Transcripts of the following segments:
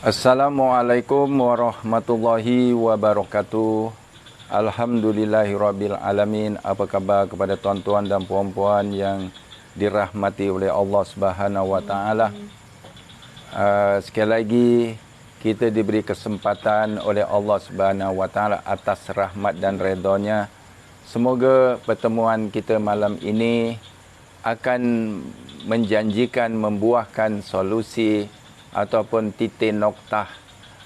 Assalamualaikum warahmatullahi wabarakatuh. Alhamdulillahirabbil alamin. Apa khabar kepada tuan-tuan dan puan-puan yang dirahmati oleh Allah Subhanahu wa taala? Sekali lagi kita diberi kesempatan oleh Allah Subhanahu wa taala atas rahmat dan redha-Nya. Semoga pertemuan kita malam ini akan menjanjikan membuahkan solusi ataupun titik noktah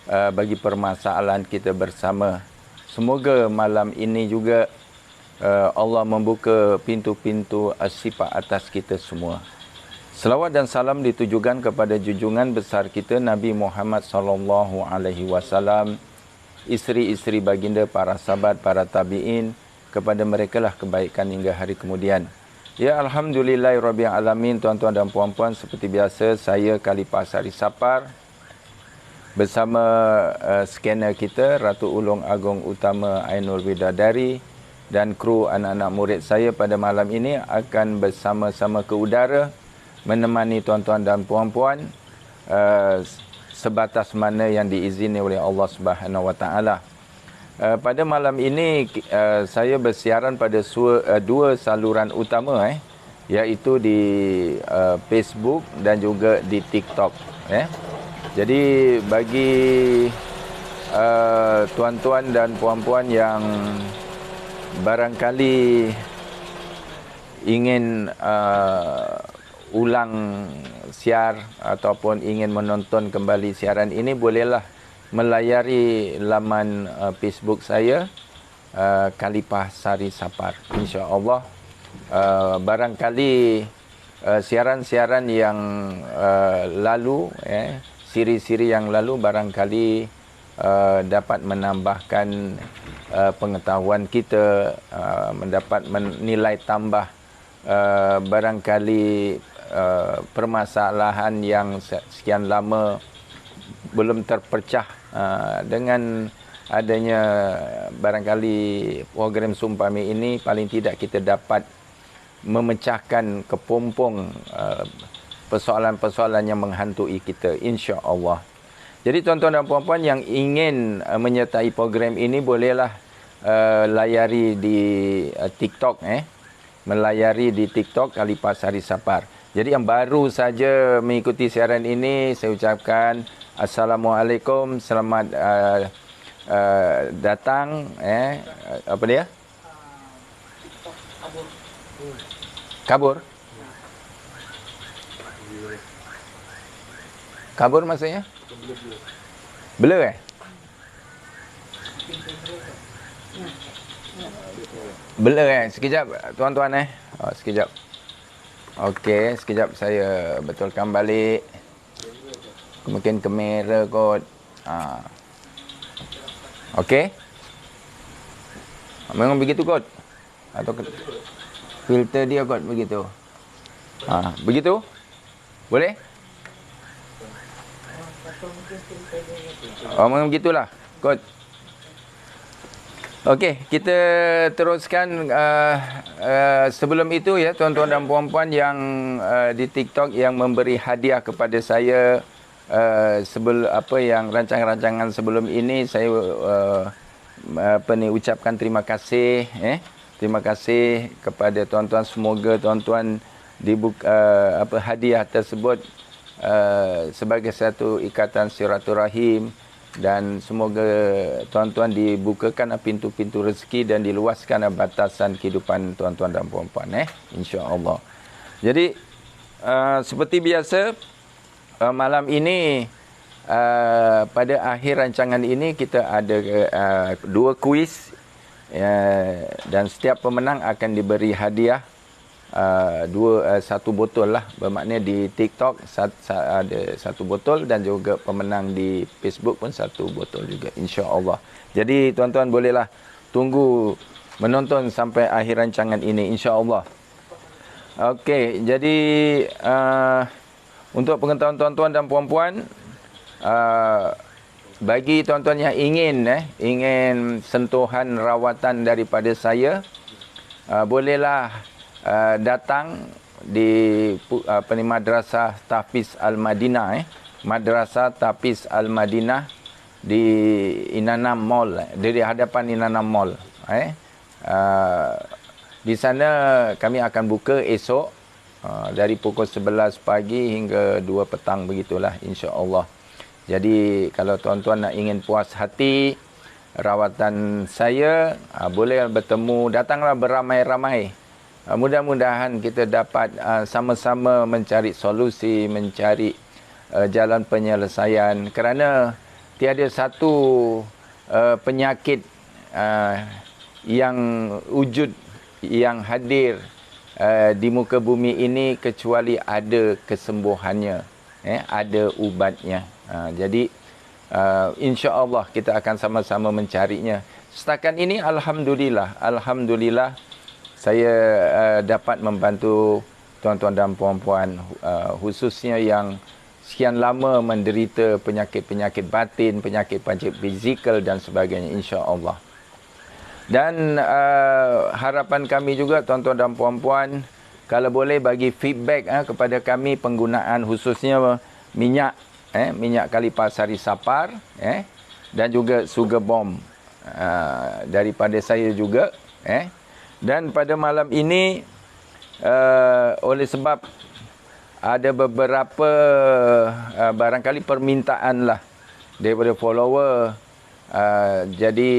bagi permasalahan kita bersama. Semoga malam ini juga Allah membuka pintu-pintu sifat atas kita semua. Selawat dan salam ditujukan kepada junjungan besar kita Nabi Muhammad sallallahu alaihi wasallam, isteri-isteri baginda, para sahabat, para tabi'in, kepada mereka lah kebaikan hingga hari kemudian. Ya, alhamdulillahirabbil alamin. Tuan-tuan dan puan-puan, seperti biasa saya Khalifah Sari Sapar bersama scanner kita Ratu Ulung Agung Utama Ainul Bidadari dan kru anak-anak murid saya pada malam ini akan bersama-sama ke udara menemani tuan-tuan dan puan-puan sebatas mana yang diizini oleh Allah Subhanahu wa taala. Pada malam ini saya bersiaran pada dua saluran utama iaitu di Facebook dan juga di TikTok. Jadi bagi tuan-tuan dan puan-puan yang barangkali ingin ulang siar ataupun ingin menonton kembali siaran ini, bolehlah melayari laman Facebook saya Khalifah Sari Sapar. InsyaAllah barangkali siaran-siaran yang lalu, siri-siri yang lalu barangkali dapat menambahkan pengetahuan kita, mendapat nilai tambah barangkali permasalahan yang sekian lama belum terpecah. Dengan adanya barangkali program Sumpami ini, paling tidak kita dapat memecahkan kepompong persoalan-persoalan yang menghantui kita, insya-Allah. Jadi tuan-tuan dan puan-puan yang ingin menyertai program ini, bolehlah layari di TikTok, melayari di TikTok Khalifah Sari Sapar. Jadi yang baru saja mengikuti siaran ini, saya ucapkan Assalamualaikum, selamat datang. Apa dia? Kabur. Kabur maksudnya? Blur Blur sekejap tuan-tuan sekejap. Okey, sekejap saya betulkan balik. Mungkin kamera kot. Okey. Memang begitu kot? Atau filter dia kot begitu? Begitu? Boleh? Memang begitulah kot. Okey, kita teruskan. Sebelum itu ya, tuan-tuan dan puan-puan yang di TikTok yang memberi hadiah kepada saya sebelum yang rancangan-rancangan sebelum ini, saya ucapkan terima kasih. Terima kasih kepada tuan-tuan. Semoga tuan-tuan hadiah tersebut sebagai satu ikatan silaturahim, dan semoga tuan-tuan dibukakan pintu-pintu rezeki dan diluaskan batasan kehidupan tuan-tuan dan puan-puan, insya-Allah. Jadi seperti biasa, malam ini pada akhir rancangan ini kita ada dua kuis, dan setiap pemenang akan diberi hadiah satu botol lah. Bermakna di TikTok ada satu botol, dan juga pemenang di Facebook pun satu botol juga, insya-Allah. Jadi tuan-tuan bolehlah tunggu menonton sampai akhir rancangan ini, insya-Allah. Okey, jadi untuk pengetahuan tuan-tuan dan puan-puan, bagi tuan-tuan yang ingin sentuhan rawatan daripada saya, bolehlah datang di Madrasah Tahfiz Al-Madinah Madrasah Tapiz Al-Madinah di Inanam Mall, di hadapan Inanam Mall. Di sana kami akan buka esok dari pukul 11 pagi hingga 2 petang begitulah, insya-Allah. Jadi kalau tuan-tuan nak ingin puas hati rawatan saya, boleh bertemu, datanglah beramai-ramai. Mudah-mudahan kita dapat sama-sama mencari solusi, mencari jalan penyelesaian, kerana tiada satu penyakit yang wujud, yang hadir di muka bumi ini kecuali ada kesembuhannya, ada ubatnya. Jadi insya-Allah kita akan sama-sama mencarinya. Setakat ini alhamdulillah saya dapat membantu tuan-tuan dan puan-puan, khususnya yang sekian lama menderita penyakit-penyakit batin, penyakit-penyakit fizikal dan sebagainya, insya-Allah. Dan harapan kami juga tuan-tuan dan puan-puan, kalau boleh bagi feedback kepada kami penggunaan khususnya minyak Kalipasari Sapar, dan juga sugar bomb daripada saya juga. Dan pada malam ini oleh sebab ada beberapa barangkali permintaan lah daripada follower, jadi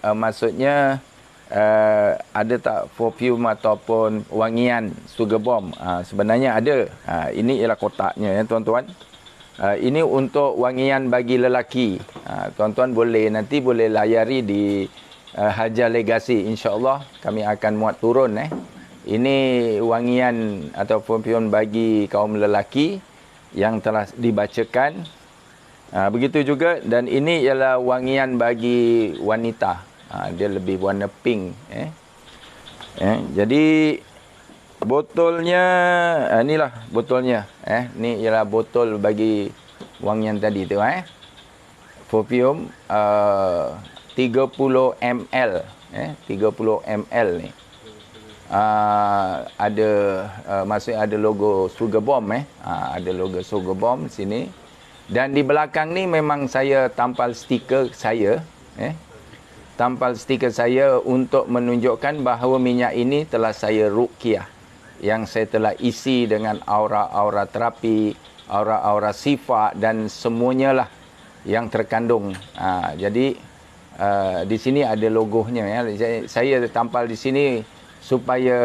maksudnya ada tak perfume ataupun wangian sugar bomb? Sebenarnya ada. Ini ialah kotaknya, tuan-tuan. Ini untuk wangian bagi lelaki. Tuan-tuan nanti boleh layari di Hajar Legasi, insya-Allah kami akan muat turun. Ini wangian atau perfume bagi kaum lelaki yang telah dibacakan. Begitu juga, dan ini ialah wangian bagi wanita. Dia lebih warna pink. Jadi botolnya, inilah botolnya. Ni ialah botol bagi wangian tadi tu. Perfume 30 ml. 30 ml ni. Ada maksudnya ada logo sugar bomb. Ada logo sugar bomb sini. Dan di belakang ni memang saya tampal stiker saya. Tampal stiker saya untuk menunjukkan bahawa minyak ini telah saya ruqyah. Yang saya telah isi dengan aura-aura terapi, aura-aura sifat dan semuanya lah yang terkandung. Jadi di sini ada logonya. Saya tampal di sini supaya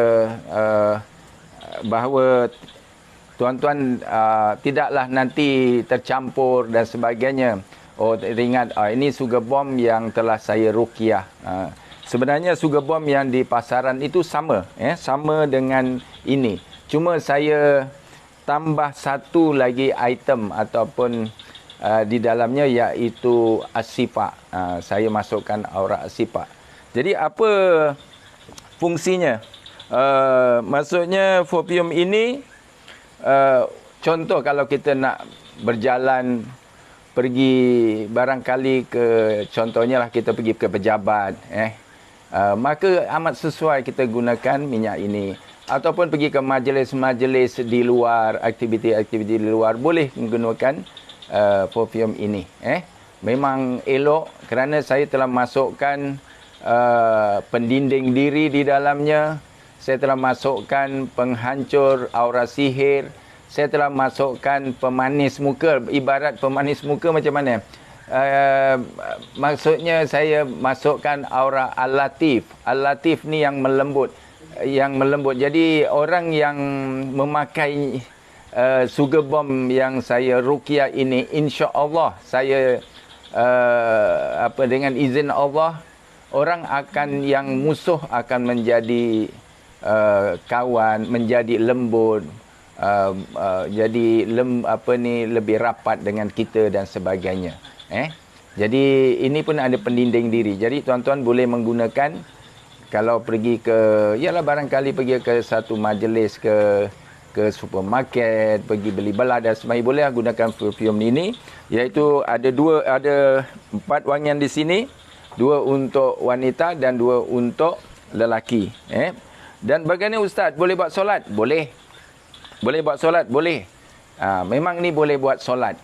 bahawa tuan-tuan tidaklah nanti tercampur dan sebagainya. Oh, ingat, ini sugar bomb yang telah saya ruqyah. Sebenarnya sugar bomb yang di pasaran itu sama, sama dengan ini. Cuma saya tambah satu lagi item ataupun di dalamnya, iaitu asifa. Saya masukkan aura asifa. Jadi apa fungsinya? Maksudnya perfume ini, contoh kalau kita nak berjalan, pergi barangkali ke, contohnya lah kita pergi ke pejabat, maka amat sesuai kita gunakan minyak ini. Ataupun pergi ke majlis-majlis di luar, aktiviti-aktiviti di luar, boleh menggunakan perfume ini. Memang elok kerana saya telah masukkan pendinding diri di dalamnya. Saya telah masukkan penghancur aura sihir. Saya telah masukkan pemanis muka. Ibarat pemanis muka macam mana? Maksudnya saya masukkan aura Al-Latif. Al-Latif ni yang melembut. Yang melembut. Jadi orang yang memakai sugar bomb yang saya ruqyah ini, insya-Allah saya dengan izin Allah, orang akan, yang musuh akan menjadi kawan, menjadi lembut, jadi lebih rapat dengan kita dan sebagainya. Jadi ini pun ada pendinding diri. Jadi tuan-tuan boleh menggunakan kalau pergi ke, barangkali pergi ke satu majlis, ke supermarket, pergi beli belah dan sebagainya, boleh gunakan perfume ini. Iaitu ada 4 wangian di sini, 2 untuk wanita dan 2 untuk lelaki. Dan bagaimana Ustaz? Boleh buat solat? Boleh. Boleh buat solat? Boleh. Memang ni boleh buat solat.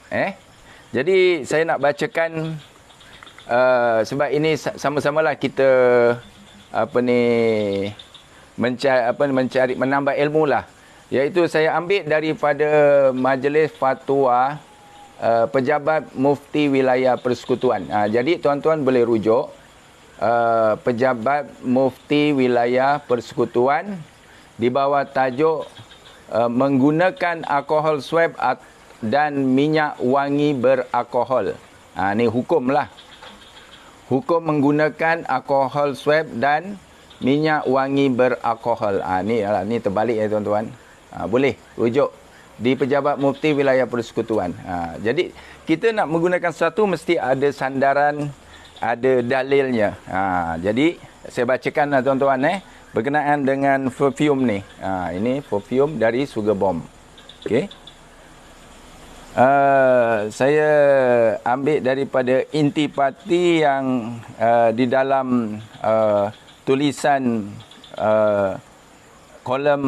Jadi saya nak bacakan sebab ini sama-samalah kita mencari menambah ilmu lah. Iaitu saya ambil daripada Majlis Fatwa Pejabat Mufti Wilayah Persekutuan. Jadi tuan-tuan boleh rujuk Pejabat Mufti Wilayah Persekutuan di bawah tajuk menggunakan alkohol swab dan minyak wangi beralkohol. Ni hukum lah. Hukum menggunakan alkohol swab dan minyak wangi beralkohol. Ni terbalik ya tuan-tuan. Boleh rujuk di Pejabat Mufti Wilayah Persekutuan. Jadi kita nak menggunakan sesuatu mesti ada sandaran, ada dalilnya. Jadi saya bacakan tuan-tuan berkenaan dengan perfume ni. Ini perfume dari Sugar Bomb. Okey. Saya ambil daripada intipati yang di dalam tulisan kolom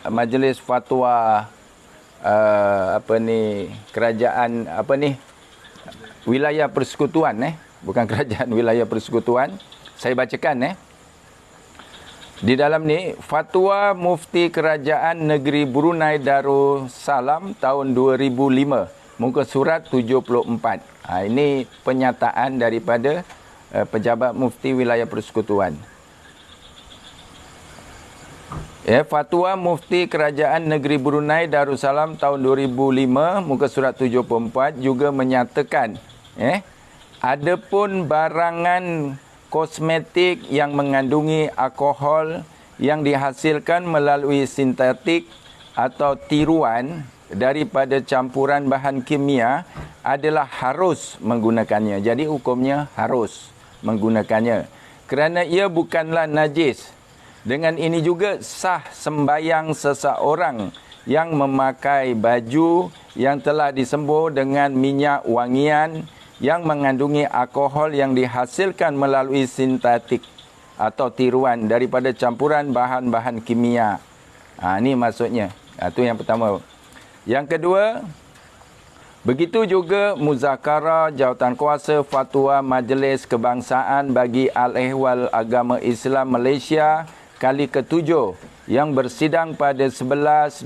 Majlis Fatwa kerajaan Wilayah Persekutuan bukan kerajaan Wilayah Persekutuan. Saya bacakan Di dalam ni, Fatwa Mufti Kerajaan Negeri Brunei Darussalam tahun 2005, muka surat 74. Ini penyataan daripada Pejabat Mufti Wilayah Persekutuan. Fatwa Mufti Kerajaan Negeri Brunei Darussalam tahun 2005, muka surat 74 juga menyatakan, adapun barangan kosmetik yang mengandungi alkohol yang dihasilkan melalui sintetik atau tiruan daripada campuran bahan kimia adalah harus menggunakannya. Jadi hukumnya harus menggunakannya kerana ia bukanlah najis. Dengan ini juga sah sembahyang seseorang yang memakai baju yang telah disembur dengan minyak wangian yang mengandungi alkohol yang dihasilkan melalui sintetik atau tiruan daripada campuran bahan-bahan kimia. Ini maksudnya. Itu yang pertama. Yang kedua, begitu juga muzakarah jawatankuasa fatwa Majlis Kebangsaan bagi Al-Ehwal Agama Islam Malaysia kali ke-7 yang bersidang pada 11-12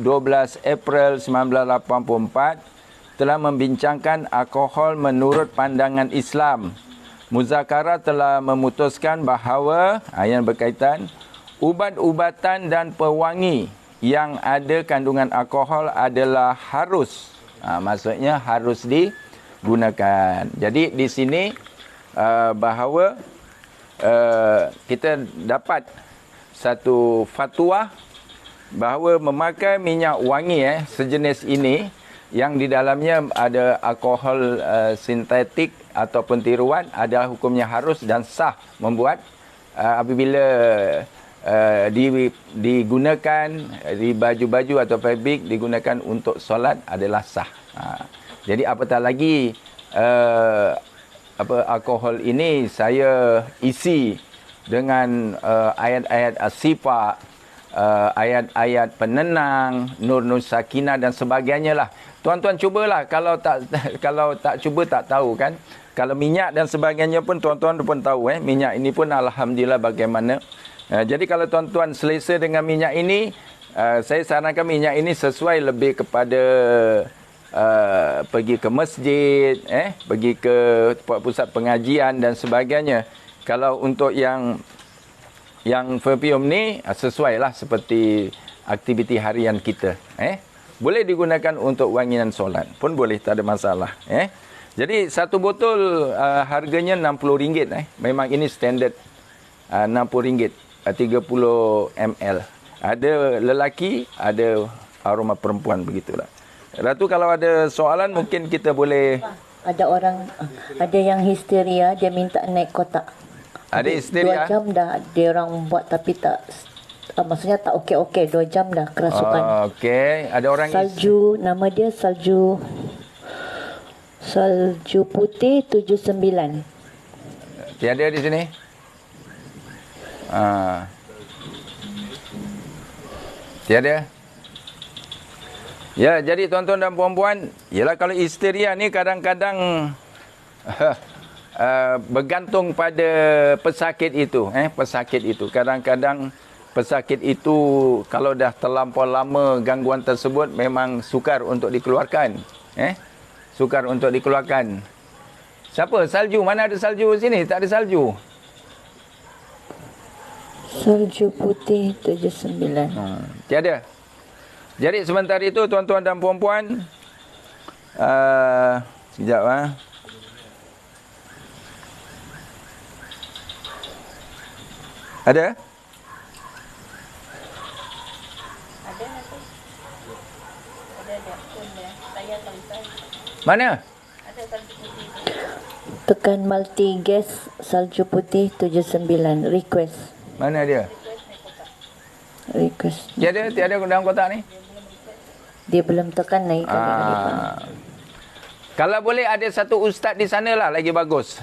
April 1984 telah membincangkan alkohol menurut pandangan Islam. Muzakarah telah memutuskan bahawa yang berkaitan ubat-ubatan dan pewangi yang ada kandungan alkohol adalah harus. Maksudnya harus digunakan. Jadi di sini bahawa kita dapat satu fatwa bahawa memakai minyak wangi sejenis ini yang di dalamnya ada alkohol sintetik ataupun tiruan adalah hukumnya harus dan sah membuat apabila digunakan di baju-baju atau fabrik digunakan untuk solat adalah sah. Jadi apatah lagi alkohol ini saya isi dengan ayat-ayat as-sifat, ayat-ayat penenang, nur-nur sakinah dan sebagainya lah. Tuan-tuan cubalah, kalau tak cuba tak tahu kan. Kalau minyak dan sebagainya pun tuan-tuan pun tahu minyak ini pun alhamdulillah bagaimana. Jadi kalau tuan-tuan selesa dengan minyak ini, saya sarankan minyak ini sesuai lebih kepada pergi ke masjid, pergi ke pusat pengajian dan sebagainya. Kalau untuk yang perfume ni sesuailah seperti aktiviti harian kita. Boleh digunakan untuk wangian solat pun boleh, tak ada masalah. Jadi satu botol harganya RM60. Memang ini standard RM60, 30 ml. Ada lelaki, ada aroma perempuan, begitulah. Ratu, kalau ada soalan mungkin kita boleh. Ada orang, ada yang histeria, dia minta naik kotak. Ada histeria. 2 jam dah dia orang buat tapi tak, maksudnya tak okey-okey. 2 jam dah kerasukan. Okey, ada orang Salju, nama dia Salju Putih 79. Tiada di sini. Tiada. Ya, jadi tuan-tuan dan puan-puan, ialah kalau histeria ni kadang-kadang bergantung pada pesakit itu, pesakit itu. Kadang-kadang pesakit itu kalau dah terlampau lama gangguan tersebut memang sukar untuk dikeluarkan, sukar untuk dikeluarkan. Siapa? Salju. Mana ada salju sini? Tak ada salju. Salju putih 79. Tiada. Jadi sementara itu tuan-tuan dan puan-puan, sekejap Ada? Mana? Tekan multi gas salju putih 79. Request. Mana dia? Request. Tiada dalam kotak ni? Dia belum tekan naik kali. Kalau boleh ada satu ustaz di sana lah lagi bagus.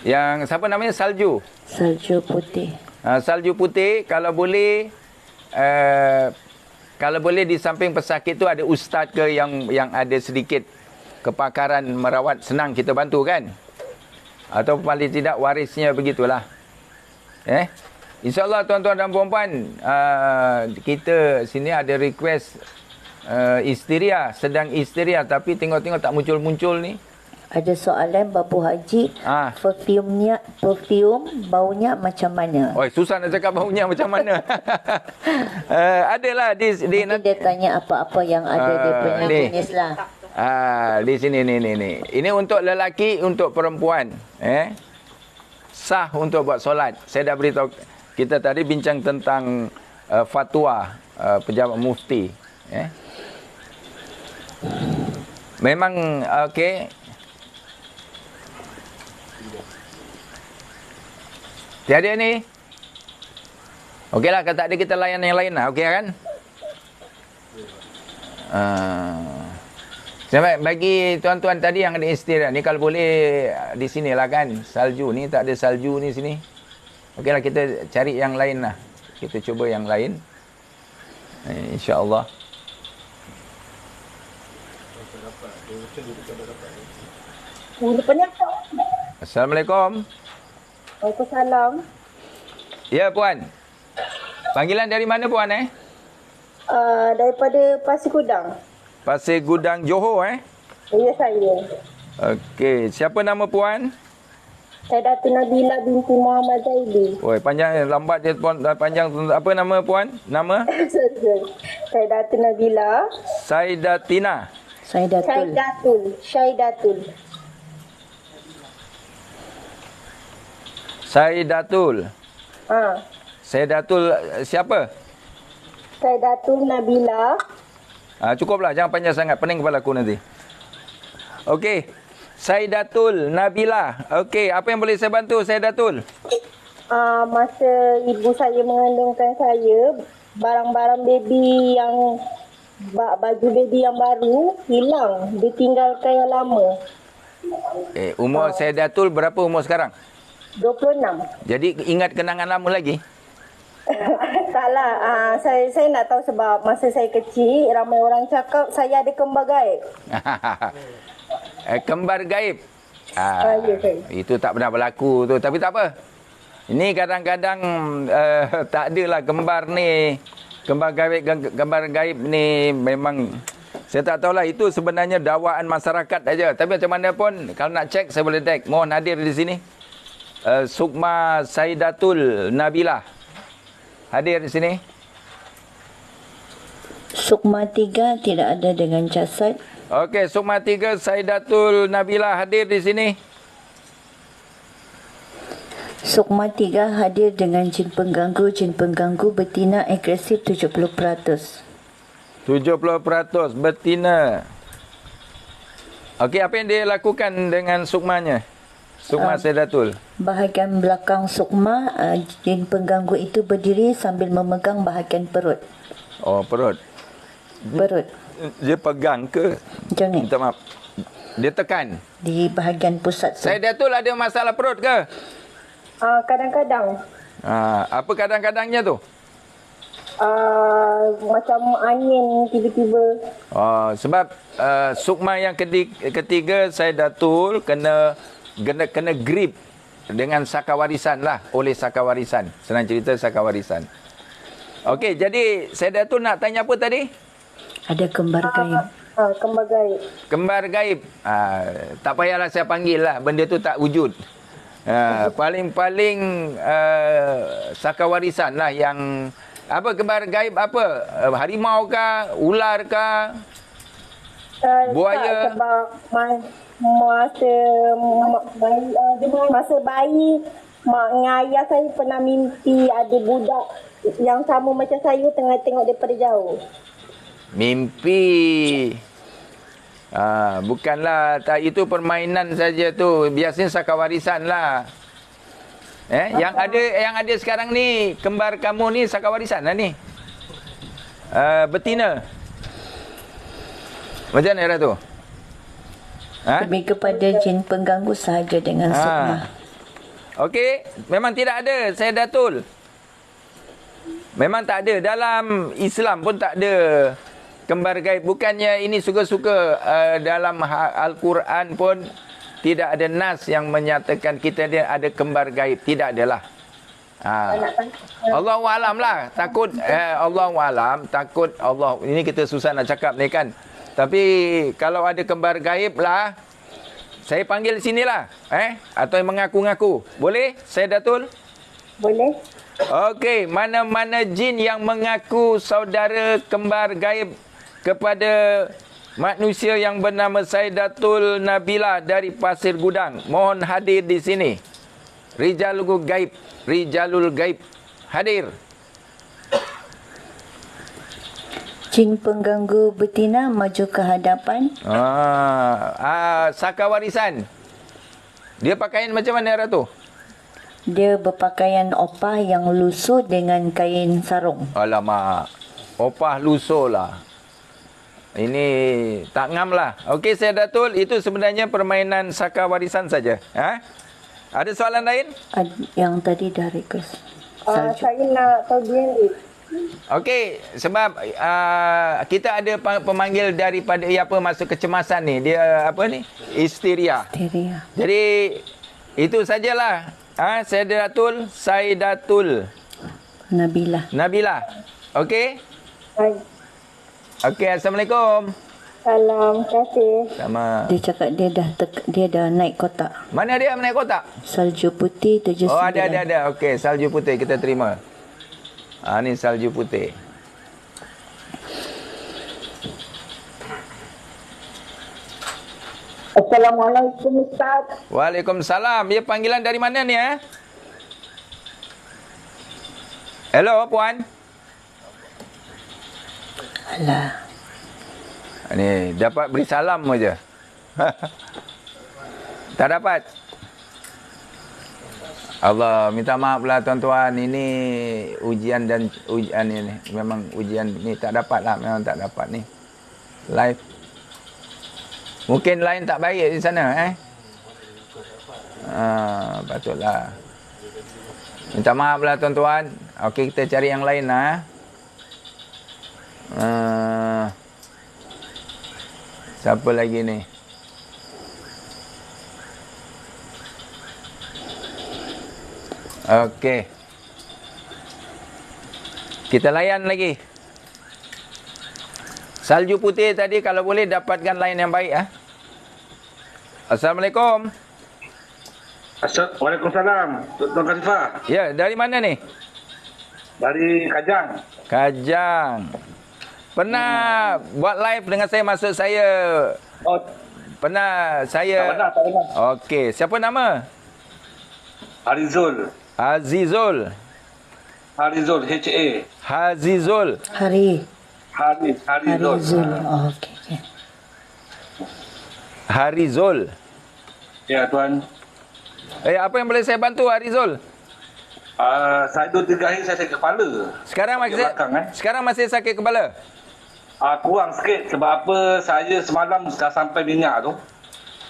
Yang siapa namanya? Salju. Salju putih. Salju putih kalau boleh di samping pesakit tu ada ustaz ke yang ada sedikit kepakaran merawat, senang kita bantu kan? Atau paling tidak warisnya begitulah. InsyaAllah tuan-tuan dan puan-puan, kita sini ada request histeria, sedang histeria tapi tengok-tengok tak muncul-muncul ni. Ada soalan Babu Haji, perfume baunya macam mana? Oi, susah nak cakap baunya macam mana. Adalah Mungkin dia tanya apa-apa yang ada dia punya jenis lah. Di sini ni. Ini untuk lelaki, untuk perempuan. Sah untuk buat solat. Saya dah beritahu, kita tadi bincang tentang fatwa pejabat mufti. Memang okey. Tiada ni. Okeylah, kalau tak ada kita layan yang lain lah. Okey kan? Bagi tuan-tuan tadi yang ada histeria ni, kalau boleh di sini lah kan. Salju ni, tak ada salju ni sini. Okeylah, kita cari yang lain lah. Kita cuba yang lain. InsyaAllah. Assalamualaikum. Waalaikumsalam. Ya, Puan. Panggilan dari mana, Puan, Daripada Pasir Gudang. Pasir Gudang, Johor, Ya, saya. Okey. Siapa nama Puan? Saya Datuk Nabila binti Muhammad Zaidi. Oi, panjang, lambat je, Puan. Panjang. Apa nama, Puan? Nama? Saya Datuk Nabila. Saidatina. Saidatul. Saidatul. Saidatul siapa? Saidatul Nabila. Cukuplah, jangan panjang sangat, pening kepala aku nanti. Okey. Saidatul Nabila. Okey, apa yang boleh saya bantu Saidatul? Masa ibu saya mengandungkan saya, barang-barang baby yang baju baby yang baru hilang, ditinggalkan yang lama. Umur Saidatul berapa umur sekarang? 26. Jadi ingat kenangan lama lagi? Taklah, saya nak tahu sebab masa saya kecil ramai orang cakap saya ada kembar gaib. Kembar gaib. Ya, itu tak pernah berlaku tu, tapi tak apa. Ini kadang-kadang tak adalah kembar ni. Kembar gaib ni memang saya tak tahulah, itu sebenarnya dakwaan masyarakat aja. Tapi macam mana pun kalau nak cek saya boleh cek. Mohon hadir di sini. Sukma Saidatul Nabila. Hadir di sini. Sukma 3 tidak ada dengan jasad. Okey, Sukma 3 Saidatul Nabila hadir di sini. Sukma 3 hadir dengan jin pengganggu betina agresif 70%. 70% betina. Okey, apa yang dia lakukan dengan Sukmanya? Sukma Saidatul. Bahagian belakang Sukma, jin pengganggu itu berdiri sambil memegang bahagian perut. Oh, perut. Perut. Dia pegang ke? Macam ni. Minta maaf. Dia tekan. Di bahagian pusat tu. Saidatul ada masalah perut ke? Kadang-kadang. Apa kadang-kadangnya tu? Macam angin tiba-tiba. Sebab sukma yang ketiga saya Datul kena grip dengan saka warisan lah, oleh saka warisan. Senang cerita saka warisan. Okey, jadi saya Datul nak tanya apa tadi? Ada kembar gaib. Kembar gaib. Kembar gaib. Tak payahlah saya panggil lah, benda tu tak wujud. Paling-paling saka warisan lah yang apa, kembar gaib apa? Harimau kah? Ular kah? Buaya? Tak, sebab masa bayi mak dengan ayah saya pernah mimpi ada budak yang sama macam saya tengah tengok daripada jauh. Mimpi. Bukanlah, tak, itu permainan saja tu. Biasanya saka warisan lah. Yang ada sekarang ni, kembar kamu ni saka warisan lah ni. Betina. Macam mana tu? Lebih kepada jin pengganggu sahaja dengan sukma. Okey, memang tidak ada, saya Datul. Memang tak ada. Dalam Islam pun tak ada kembar gaib. Bukannya ini suka-suka, dalam Al-Quran pun tidak ada nas yang menyatakan kita dia ada kembar gaib. Tidak adalah. Allahu alam lah. Takut Allahu alam, takut Allah. Ini kita susah nak cakap ni kan. Tapi kalau ada kembar gaib lah, saya panggil sinilah. Atau yang mengaku-ngaku. Boleh, saya Datul? Boleh. Okey, mana-mana jin yang mengaku saudara kembar gaib kepada manusia yang bernama Saidatul Nabila dari Pasir Gudang, mohon hadir di sini. Rijalul Gaib hadir. Jin pengganggu betina maju ke hadapan. Saka warisan. Dia pakaian macam mana, Ratu? Dia berpakaian opah yang lusuh dengan kain sarung. Alamak, opah lusuh lah. Ini tak ngam lah. Okey, saya Datul, itu sebenarnya permainan saka warisan saja. Ada soalan lain? Yang tadi dari Saya nak tahu DNA. Okey, sebab kita ada pemanggil daripada masuk kecemasan ni. Dia apa ni? Histeria. Jadi itu sajalah. Saidatul Nabila. Okey? Baik. Okey, Assalamualaikum. Salam, terima kasih. Sama. Dia cakap dia dah naik kotak. Mana dia naik kotak? Salju putih 79. Oh, ada. Okey, salju putih kita terima. Ni salju putih. Assalamualaikum, Ustaz. Waalaikumsalam. Dia panggilan dari mana ni, Hello, puan. Alah. Ni dapat beri salam saja. Tak dapat. Allah, minta maaflah tuan-tuan. Ini ujian ini. Memang ujian ni tak dapat lah. Memang tak dapat ni. Live. Mungkin lain tak baik di sana, patutlah. Minta maaflah tuan-tuan. Okey, kita cari yang lain lah. Siapa lagi ni? Okey. Kita layan lagi. Salju putih tadi kalau boleh dapatkan lain yang baik. Assalamualaikum. Waalaikumsalam. Tuan Khalifah. Ya, dari mana ni? Dari Kajang. Kajang. Pernah buat live dengan saya, maksud saya. Oh, pernah saya. tak pernah. Okey, siapa nama? Harizul. Azizul. Harizul, H-A. Hazizul. Harizul. Oh, okey. Harizul. Ya, Tuan. Apa yang boleh saya bantu, Harizul? Saya 2-3 hari saya sakit kepala. Sekarang masih sakit kepala? Kurang sikit sebab apa, saya semalam dah sampai minyak tu.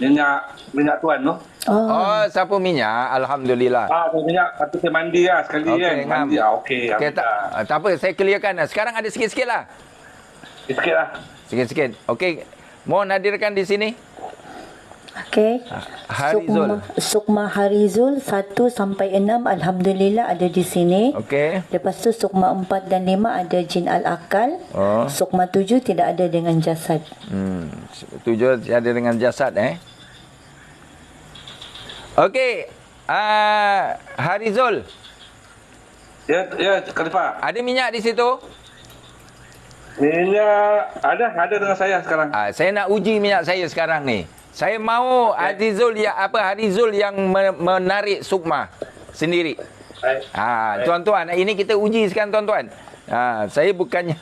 minyak tuan tu. Oh. Oh, sapu minyak. Alhamdulillah. Minyak patut saya mandi lah sekali kan. Okey, Mandi ngam. okey. Okey, tak apa, saya clearkan. Sekarang ada sikit-sikit lah. Sikit lah. Sikit-sikit. Okey, mohon hadirkan di sini. Okey. Harizul. Sukma Harizul 1 sampai 6 alhamdulillah ada di sini. Okey. Lepas tu sukma 4 dan 5 ada jin al-akal. Oh. Sukma 7 tidak ada dengan jasad. 7 ada dengan jasad Okey. Harizul, Ya, Khalifah. ada minyak di situ? Minyak ada dengan saya sekarang. Saya nak uji minyak saya sekarang ni. Saya mahu Harizul yang menarik sukma sendiri. Baik. Tuan-tuan, ini kita uji sekarang tuan-tuan. Saya bukannya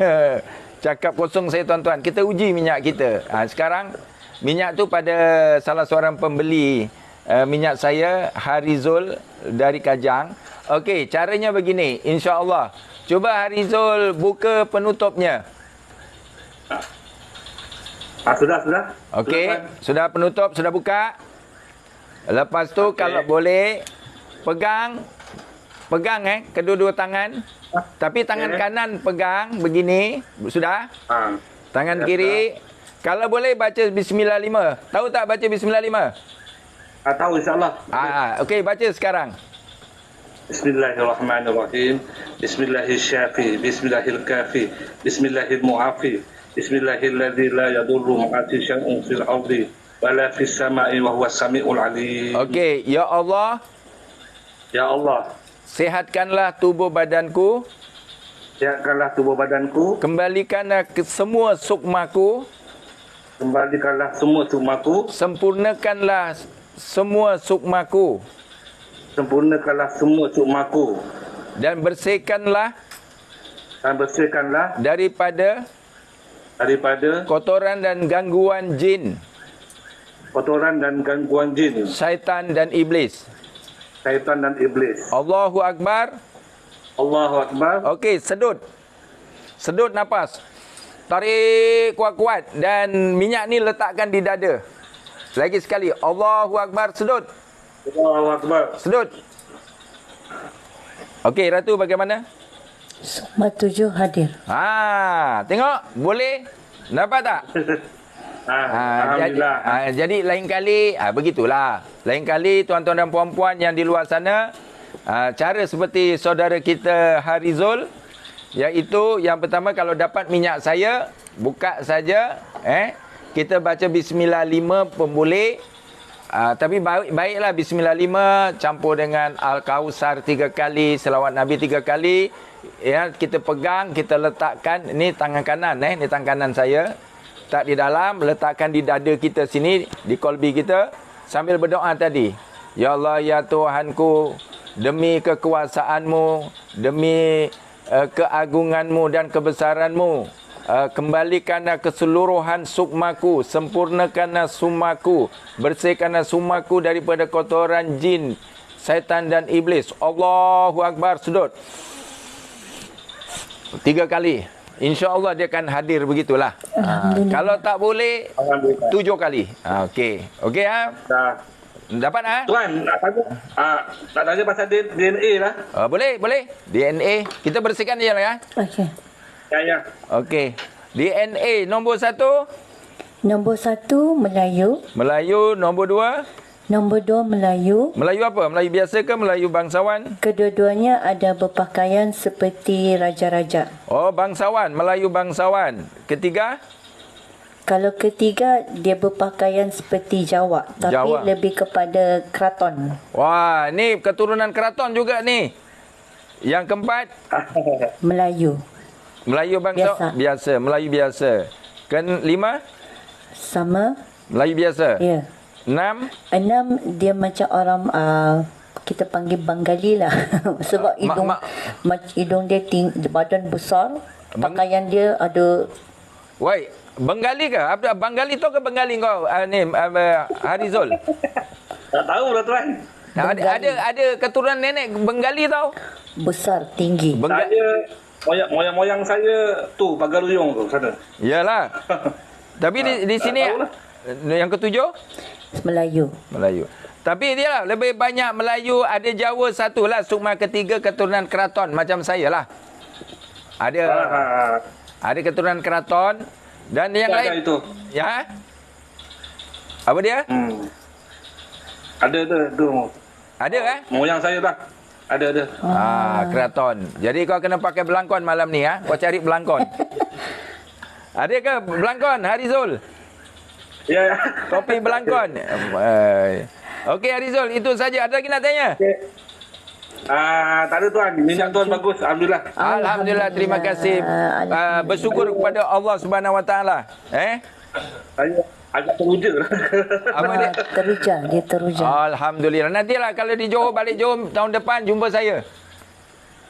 cakap kosong saya tuan-tuan. Kita uji minyak kita. Sekarang minyak tu pada salah seorang pembeli minyak saya, Harizul dari Kajang. Okey, caranya begini, insya-Allah. Cuba Harizul buka penutupnya. Sudah. Okey, sudah penutup, sudah buka. Lepas tu kalau boleh pegang kedua-dua tangan. Tapi tangan kanan pegang begini, sudah? Tangan kiri kalau boleh baca bismillah 5. Tahu tak baca bismillah 5? Tahu insya-Allah. Okey, baca sekarang. Bismillahirrahmanirrahim. Bismillahirrahmanirrahim. Bismillahirkafi. Bismillahirmuafi. Bismillahilladzi la yadurru ma'ati syai'un fil ardi wala fis sama'i wa huwas samiul alim. Okey, ya Allah, Ya Allah, sihatkanlah tubuh badanku, sihatkanlah tubuh badanku, kembalikanlah ke semua sukmaku, kembalikanlah semua sukmaku, sempurnakanlah semua sukmaku, sempurnakanlah semua sukmaku, dan bersihkanlah daripada kotoran dan gangguan jin, syaitan dan iblis. Allahu Akbar. Okey, sedut nafas, tarik kuat-kuat dan minyak ni letakkan di dada. Lagi sekali, Allahu Akbar, sedut. Okey, Ratu bagaimana? Sukma 7 hadir. Tengok, boleh? Nampak tak? Alhamdulillah. Jadi lain kali begitulah. Lain kali tuan-tuan dan puan-puan yang di luar sana, cara seperti saudara kita Harizul, iaitu yang pertama kalau dapat minyak saya, buka saja, kita baca bismillah 5 pun boleh. Tapi baiklah bismillah 5 campur dengan Al-Kausar 3 kali, selawat Nabi 3 kali. Kita pegang, kita letakkan, ni tangan kanan, ni tangan kanan saya. Tak di dalam, letakkan di dada kita sini, di kolbi kita, sambil berdoa tadi. Ya Allah, ya Tuhanku, demi kekuasaanmu, demi keagunganmu dan kebesaranmu, kembalikanlah keseluruhan sukmaku, sempurnakanlah sukmaku, bersihkanlah sukmaku daripada kotoran jin, syaitan dan iblis. Allahu Akbar, sudut 3 kali. InsyaAllah dia akan hadir begitulah. Kalau tak boleh 7 kali. Okey. Okey Dah. Dapat Tuan, nak tanya pasal DNA lah. Boleh. DNA. Kita bersihkan je lah ya. Okey. Ya. Okey. DNA nombor 1. Nombor 1 Melayu. Melayu. Nombor 2. Nombor 2 Melayu. Melayu apa? Melayu biasa ke Melayu bangsawan? Kedua-duanya ada berpakaian seperti raja-raja. Oh, bangsawan. Melayu bangsawan. Ketiga? Kalau ketiga, dia berpakaian seperti Jawa. Tapi Jawa. lebih kepada keraton. Wah, ni keturunan keraton juga ni. Yang keempat? Melayu. Melayu bangsa biasa. Melayu biasa. Kelima? Sama. Melayu biasa. Ya. 6? 6, dia macam orang kita panggil Bengali lah. Sebab hidung dia badan besar. Pakaian dia ada. Woi, Bengali ke? Apa Bengali tu ke Bengali kau? Harizul. Tak tahu lah tuan. Ada keturunan nenek Bengali tau. Besar, tinggi. Saya moyang saya tu Pagaruyung tu sana. Yalah. Tapi di sini yang ketujuh? Melayu. Melayu. Tapi dia lah lebih banyak Melayu, ada Jawa satu lah, sukma ketiga keturunan keraton macam saya lah. Ada keturunan keraton dan yang lain. Itu. Ya. Apa dia? Ada tu. Ada kan? Moyang saya dah. Ada. Keraton. Jadi kau kena pakai belangkon malam ni Kau cari belangkon. Ada ke belangkon Harizul? Ya. Topi belangkon. Okey Harizul, itu saja. Ada lagi nak tanya? Tak ada tuan. Minyak tuan bagus. Alhamdulillah. Alhamdulillah, terima kasih. Bersyukur kepada Allah Subhanahu Wa Taala. Saya agak teruja. Apa dia? Dia teruja. Alhamdulillah. Nantilah kalau di Johor, balik Johor tahun depan jumpa saya.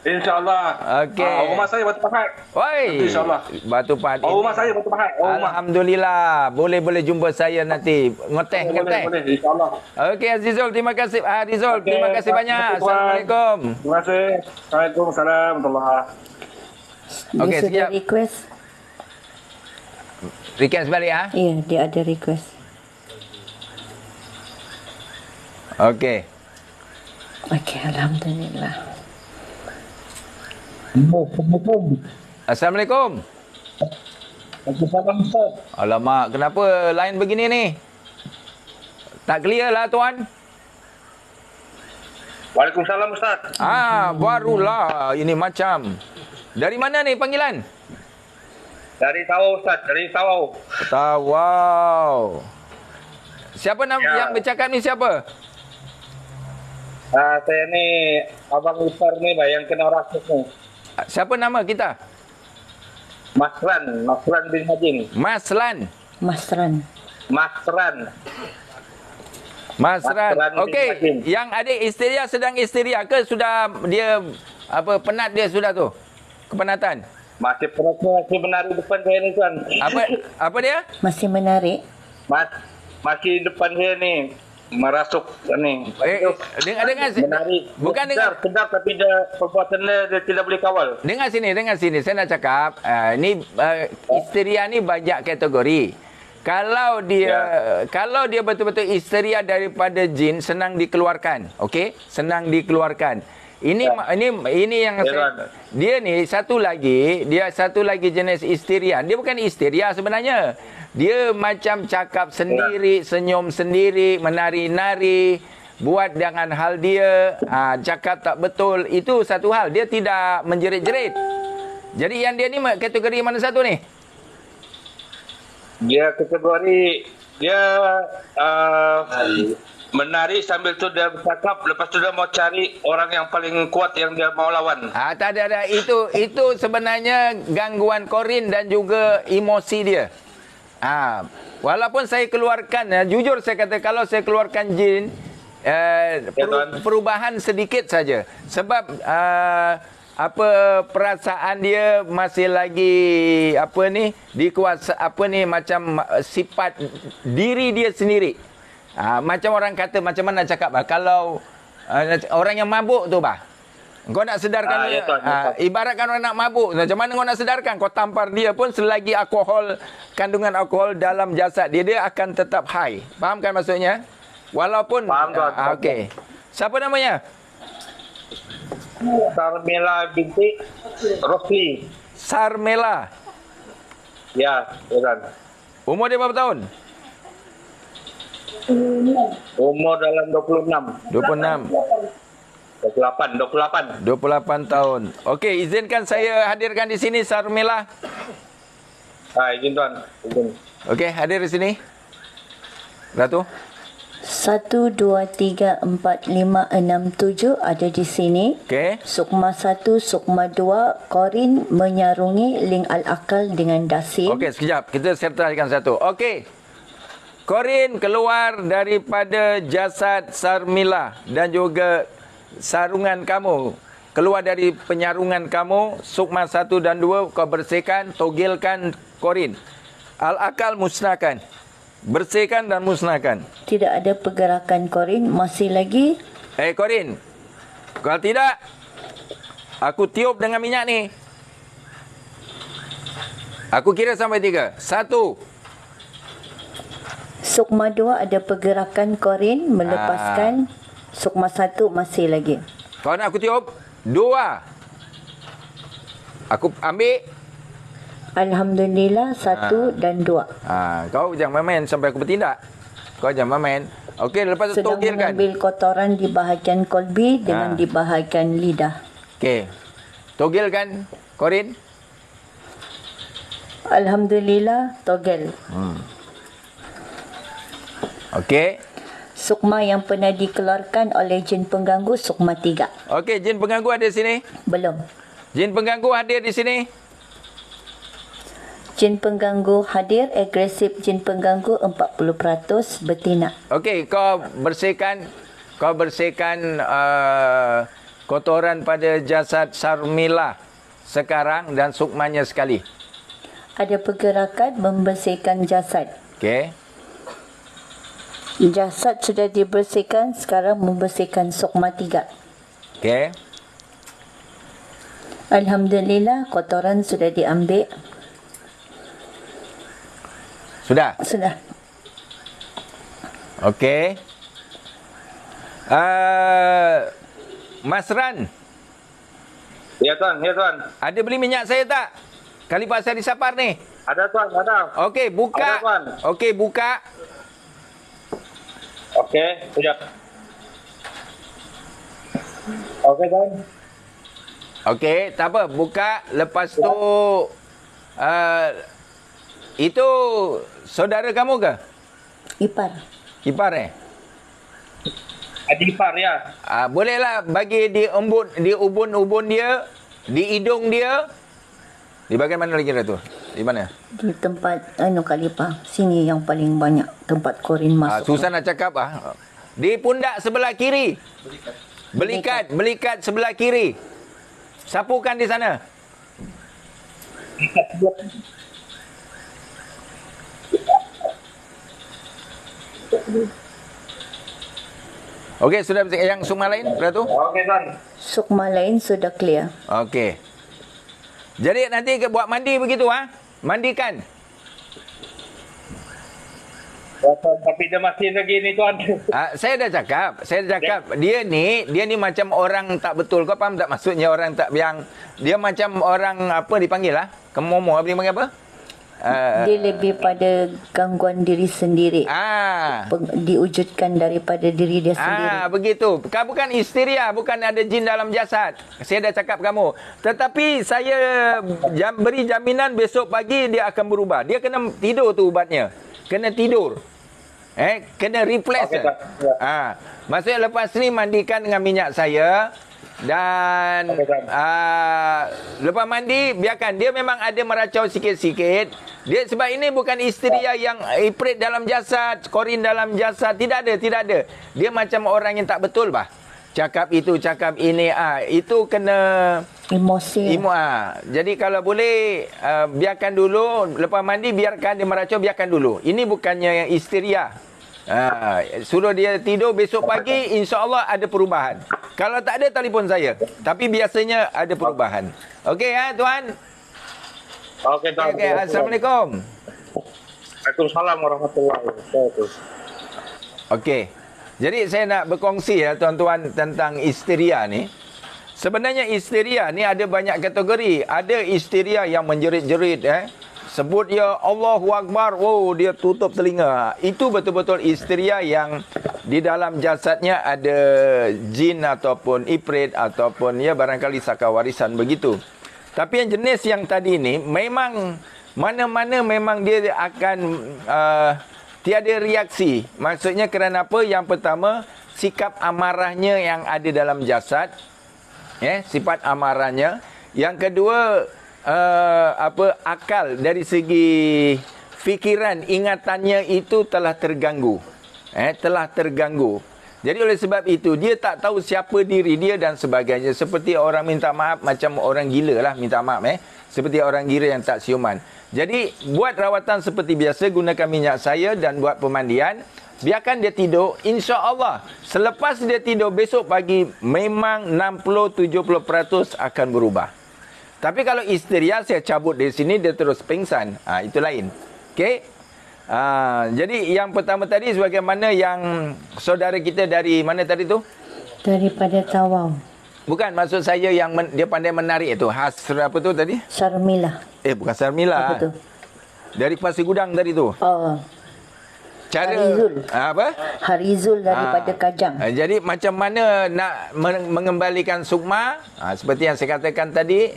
InsyaAllah. Okey. Rumah saya Batu Pahat. Oi. InsyaAllah. Batu Pahat. Rumah saya Batu Pahat. Alhamdulillah. Boleh jumpa saya nanti. Ngoteh. Boleh. InsyaAllah. Okey Azizul, terima kasih. Azizul, terima kasih banyak. Assalamualaikum. Terima kasih. Assalamualaikum. Warahmatullahi. Okey, Dia sudah sekejap. request. Request balik Ya, dia ada request. Okey. Okey, alhamdulillah. Assalamualaikum. Alamak, kenapa line begini ni? Tak clear lah tuan. Waalaikumsalam Ustaz. Barulah ini macam. Dari mana ni panggilan? Dari Tawau Ustaz. Dari Tawau. Tawau. Siapa nama yang bercakap ni siapa? Saya ni Abang Ipar ni yang kena rasus ni. Siapa nama kita? Masran bin Hajin. Masran. Okey, yang adik histeria sedang histeria ke sudah dia penat dia sudah tu? Kepenatan. Masih menari depan saya ni tuan. Apa dia? Masih menarik. Masih depan saya ni. Merasuk ni. Dengar menari. Bukan sedap tapi dia perbuatan dia tidak boleh kawal. Dengar sini. Saya nak cakap, histeria ni banyak kategori. Kalau dia betul-betul histeria daripada jin, senang dikeluarkan. Okey? Senang dikeluarkan. Ini yang dia ni satu lagi jenis histeria. Dia bukan histeria sebenarnya. Dia macam cakap sendiri, senyum sendiri, menari-nari, buat dengan hal dia, cakap tak betul. Itu satu hal. Dia tidak menjerit-jerit. Jadi yang dia ni kategori mana satu ni? Dia kategori menari sambil tu dia bercakap, lepas tu dia mau cari orang yang paling kuat yang dia mau lawan. Tak ada. Itu sebenarnya gangguan korin dan juga emosi dia. Walaupun saya keluarkan, jujur saya kata, kalau saya keluarkan jin, perubahan sedikit saja. Sebab perasaan dia masih lagi dikuasa macam sifat diri dia sendiri. Macam orang kata, macam mana cakap kalau orang yang mabuk tu kau nak sedarkan ibaratkan orang nak mabuk, macam mana kau nak sedarkan? Kau tampar dia pun selagi kandungan alkohol dalam jasad dia akan tetap high. Faham kan maksudnya? Walaupun okey. Siapa namanya? Sarmela binti Rosli. Sarmela. Ya, betul. Umur dia berapa tahun? Umur dalam 28 tahun. Okey, izinkan saya hadirkan di sini Sarmela. Izin tuan. Okey, hadir di sini. Ratu. 1, 2, 3, 4, 5, 6, 7 ada di sini. Okey. Sukma 1, Sukma 2, Korin menyarungi link al-akal dengan dasin. Okey, sekejap. Kita sertakan satu. Okey. Korin keluar daripada jasad Sarmila dan juga sarungan kamu. Keluar dari penyarungan kamu, Sukma 1 dan 2 kau bersihkan, togilkan Korin. Al-akal musnahkan. Bersihkan dan musnahkan. Tidak ada pergerakan Korin, masih lagi. Korin. Kalau tidak, aku tiup dengan minyak ni. Aku kira sampai 3. 1. Sukma 2 ada pergerakan korin melepaskan. Sukma 1 masih lagi. Kau nak aku tiup? 2. Aku ambil. Alhamdulillah 1 dan 2. Kau jangan main sampai aku bertindak. Kau jangan main. Okey, lepas tu Sedang togilkan. mengambil kotoran di bahagian kolbi dengan di bahagian lidah. Okey. Togilkan korin. Alhamdulillah togel. Okey. Sukma yang pernah dikeluarkan oleh jin pengganggu sukma 3. Okey, jin pengganggu ada di sini? Belum. Jin pengganggu hadir di sini? Jin pengganggu hadir, agresif jin pengganggu 40% betina. Okey, kau bersihkan kotoran pada jasad Sarmila sekarang dan sukmanya sekali. Ada pergerakan membersihkan jasad. Okey. Jasad sudah dibersihkan, sekarang membersihkan sukma 3. Okey. Alhamdulillah kotoran sudah diambil. Sudah? Sudah. Okey. Mas Ran. Ya tuan, ya tuan. Ada beli minyak saya tak? Kali pasal di Sapar ni. Ada tuan, ada. Okey, buka. Ada, tuan. Okey, buka. Okey, sekejap. Okey tuan. Okey, tak apa. Buka. Lepas tu... itu saudara kamu ke? Ipar. Ipar Adik ipar ya. Bolehlah bagi di ubun-ubun dia, di hidung dia. Di bahagian mana lagi tu? Di mana? Di tempat Kalipah. Sini yang paling banyak tempat korin masuk. Susah nak cakap Di pundak sebelah kiri. Belikat sebelah kiri. Sapukan di sana. Okey, sudah yang sukma lain dah tu? Okey tuan. Sukma lain sudah clear. Okey. Jadi nanti buat mandi begitu Mandikan. Ya, tuan. Tapi dia masih lagi ni tuan. Saya dah cakap. Dia ni macam orang tak betul. Kau faham tak maksudnya orang tak biang? Dia macam orang apa dipanggil Kemomo dipanggil apa? Dia lebih pada gangguan diri sendiri. Diwujudkan daripada diri dia sendiri. Begitu. Bukan histeria, bukan ada jin dalam jasad. Saya dah cakap kamu. Tetapi saya beri jaminan besok pagi dia akan berubah. Dia kena tidur tu ubatnya. Kena tidur. Kena refresh. Okay, maksudnya lepas ni mandikan dengan minyak saya. Dan lepas mandi biarkan dia memang ada meracau sikit-sikit. Dia sebab ini bukan histeria yang iprit dalam jasad, korin dalam jasad, tidak ada. Dia macam orang yang tak betul cakap itu, cakap ini, itu kena emosi. Jadi kalau boleh biarkan dulu, lepas mandi biarkan dia meracau, biarkan dulu. Ini bukannya histeria. Suruh dia tidur, besok pagi insya-Allah ada perubahan. Kalau tak ada telefon saya. Tapi biasanya ada perubahan. Okey tuan. Okey tuan. Okey, assalamualaikum. Waalaikumsalam warahmatullahi wabarakatuh. Okey. Jadi saya nak berkongsi tuan-tuan tentang histeria ni. Sebenarnya histeria ni ada banyak kategori. Ada histeria yang menjerit-jerit sebut ya Allahu Akbar, dia tutup telinga. Itu betul-betul histeria yang di dalam jasadnya ada jin ataupun iprit ataupun barangkali saka warisan begitu. Tapi yang jenis yang tadi ni memang mana-mana memang dia akan tiada reaksi. Maksudnya kerana apa? Yang pertama, sikap amarahnya yang ada dalam jasad. Sifat amarahnya. Yang kedua, akal dari segi fikiran, ingatannya itu telah terganggu. Jadi oleh sebab itu dia tak tahu siapa diri dia dan sebagainya. Seperti orang minta maaf, macam orang gila lah minta maaf. Seperti orang gila yang tak siuman. Jadi buat rawatan seperti biasa, gunakan minyak saya dan buat pemandian. Biarkan dia tidur, insya-Allah selepas dia tidur besok pagi memang 60-70% akan berubah. Tapi kalau histeria, saya cabut dari sini, dia terus pingsan. Itu lain. Okey? Jadi yang pertama tadi sebagaimana yang saudara kita dari mana tadi tu? Daripada Tawau. Bukan, maksud saya yang dia pandai menarik itu. Apa tu tadi? Syarmilah. Bukan Sarmila. Apa tu? Dari Pasir Gudang tadi tu. Oh. Cara Harizul. apa? Harizul daripada Kajang. Jadi macam mana nak mengembalikan sukma? Seperti yang saya katakan tadi.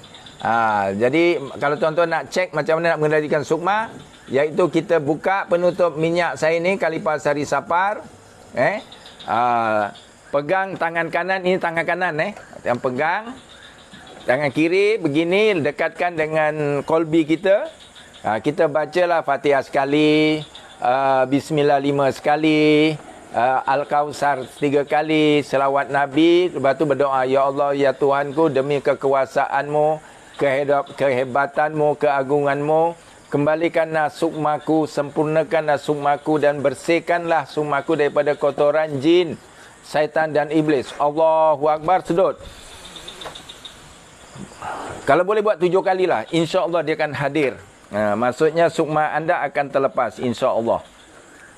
Jadi kalau tuan-tuan nak cek macam mana nak mengembalikan sukma, iaitu kita buka penutup minyak saya ni Kalipah Sari Sapar. Pegang tangan kanan, ini tangan kanan yang pegang. Tangan kiri begini, dekatkan dengan kolbi kita. Kita bacalah Fatihah sekali, Bismillah 5 sekali, Al-Kawthar 3 kali, selawat Nabi. Lepas tu berdoa, Ya Allah, Ya Tuhanku, demi kekuasaanmu, kehebatanmu, keagunganmu, kembalikanlah sukmaku, sempurnakanlah sukmaku dan bersihkanlah sukmaku daripada kotoran jin, syaitan dan iblis. Allahu Akbar, sedut. Kalau boleh buat 7 kali lah, insya-Allah dia akan hadir. Maksudnya sukma anda akan terlepas, insya-Allah.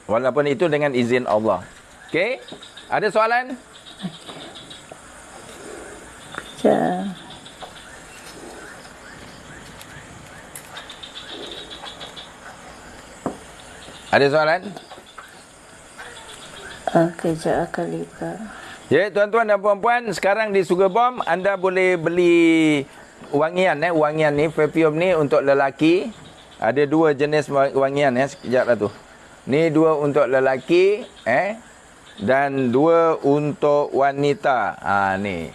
Walaupun itu dengan izin Allah. Okey? Ada soalan? Ada soalan? Kejap Kalipah. Ya, tuan-tuan dan puan-puan, sekarang di Sugar Bomb anda boleh beli wangian wangian ni, perfume ni untuk lelaki. Ada 2 jenis wangian sekejaplah tu. Ni 2 untuk lelaki dan 2 untuk wanita. Ni.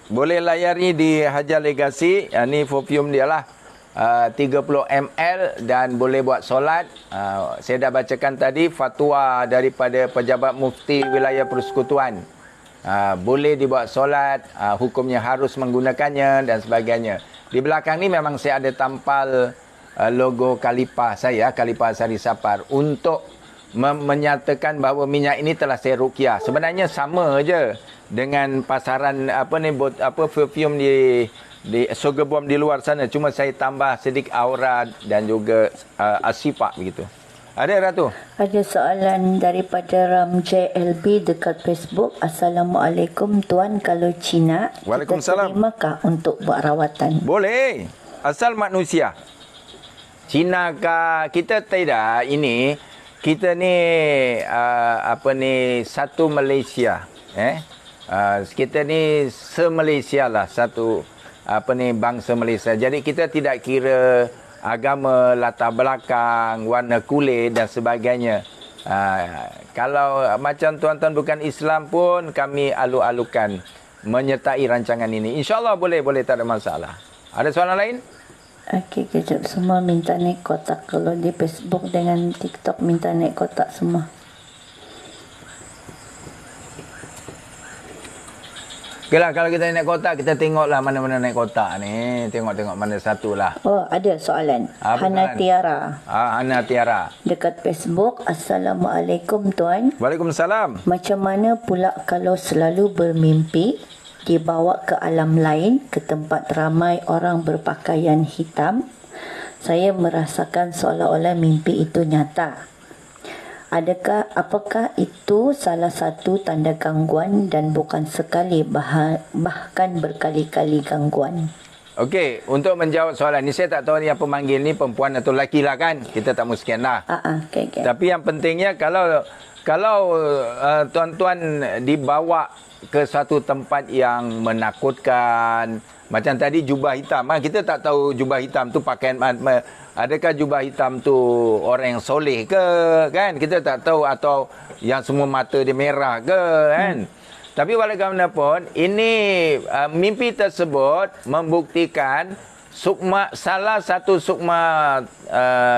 Boleh layari di Hajar Legasi. Ni perfume dia lah. 30 ml dan boleh buat solat. Saya dah bacakan tadi fatwa daripada pejabat mufti wilayah persekutuan. Boleh dibuat solat, hukumnya harus menggunakannya dan sebagainya. Di belakang ni memang saya ada tampal logo Kalipah saya, Kalipah Sari Sapar, untuk menyatakan bahawa minyak ini telah saya ruqyah. Sebenarnya sama aja dengan pasaran perfume di Sugar Bomb di luar sana, cuma saya tambah sedikit aura dan juga asifah begitu. Ada Ratu? Ada soalan daripada Ram JLB dekat Facebook. Assalamualaikum Tuan, kalau Cina Waalaikumsalam. kita terimakah untuk buat rawatan? Boleh. Asal manusia. Cina kah? Kita tidak. Ini kita ni satu Malaysia. Kita ni se-Malaysia lah, satu bangsa Malaysia. Jadi kita tidak kira agama, latar belakang, warna kulit dan sebagainya. Kalau macam tuan-tuan bukan Islam pun kami alu-alukan menyertai rancangan ini. InsyaAllah boleh, tak ada masalah. Ada soalan lain? Okey, kejap, semua minta naik kotak. Kalau di Facebook dengan TikTok minta naik kotak semua. Okeylah, kalau kita naik kotak, kita tengoklah mana-mana naik kotak ni. Tengok mana satu lah. Oh, ada soalan. Apa Hana soalan? Tiara. Hana Tiara. Dekat Facebook. Assalamualaikum Tuan. Waalaikumsalam. Macam mana pula kalau selalu bermimpi dibawa ke alam lain, ke tempat ramai orang berpakaian hitam? Saya merasakan seolah-olah mimpi itu nyata. Apakah itu salah satu tanda gangguan dan bukan sekali bahkan berkali-kali gangguan? Okey, untuk menjawab soalan ni, saya tak tahu ni yang pemanggil ni perempuan atau lelaki lah kan. Kita tak mungkin lah. Okay. Tapi yang pentingnya kalau tuan-tuan dibawa ke satu tempat yang menakutkan, macam tadi jubah hitam, kita tak tahu jubah hitam tu pakaian, adakah jubah hitam tu orang yang soleh ke, kan? Kita tak tahu, atau yang semua mata dia merah ke, kan? Tapi walaupun ini mimpi tersebut membuktikan salah satu sukma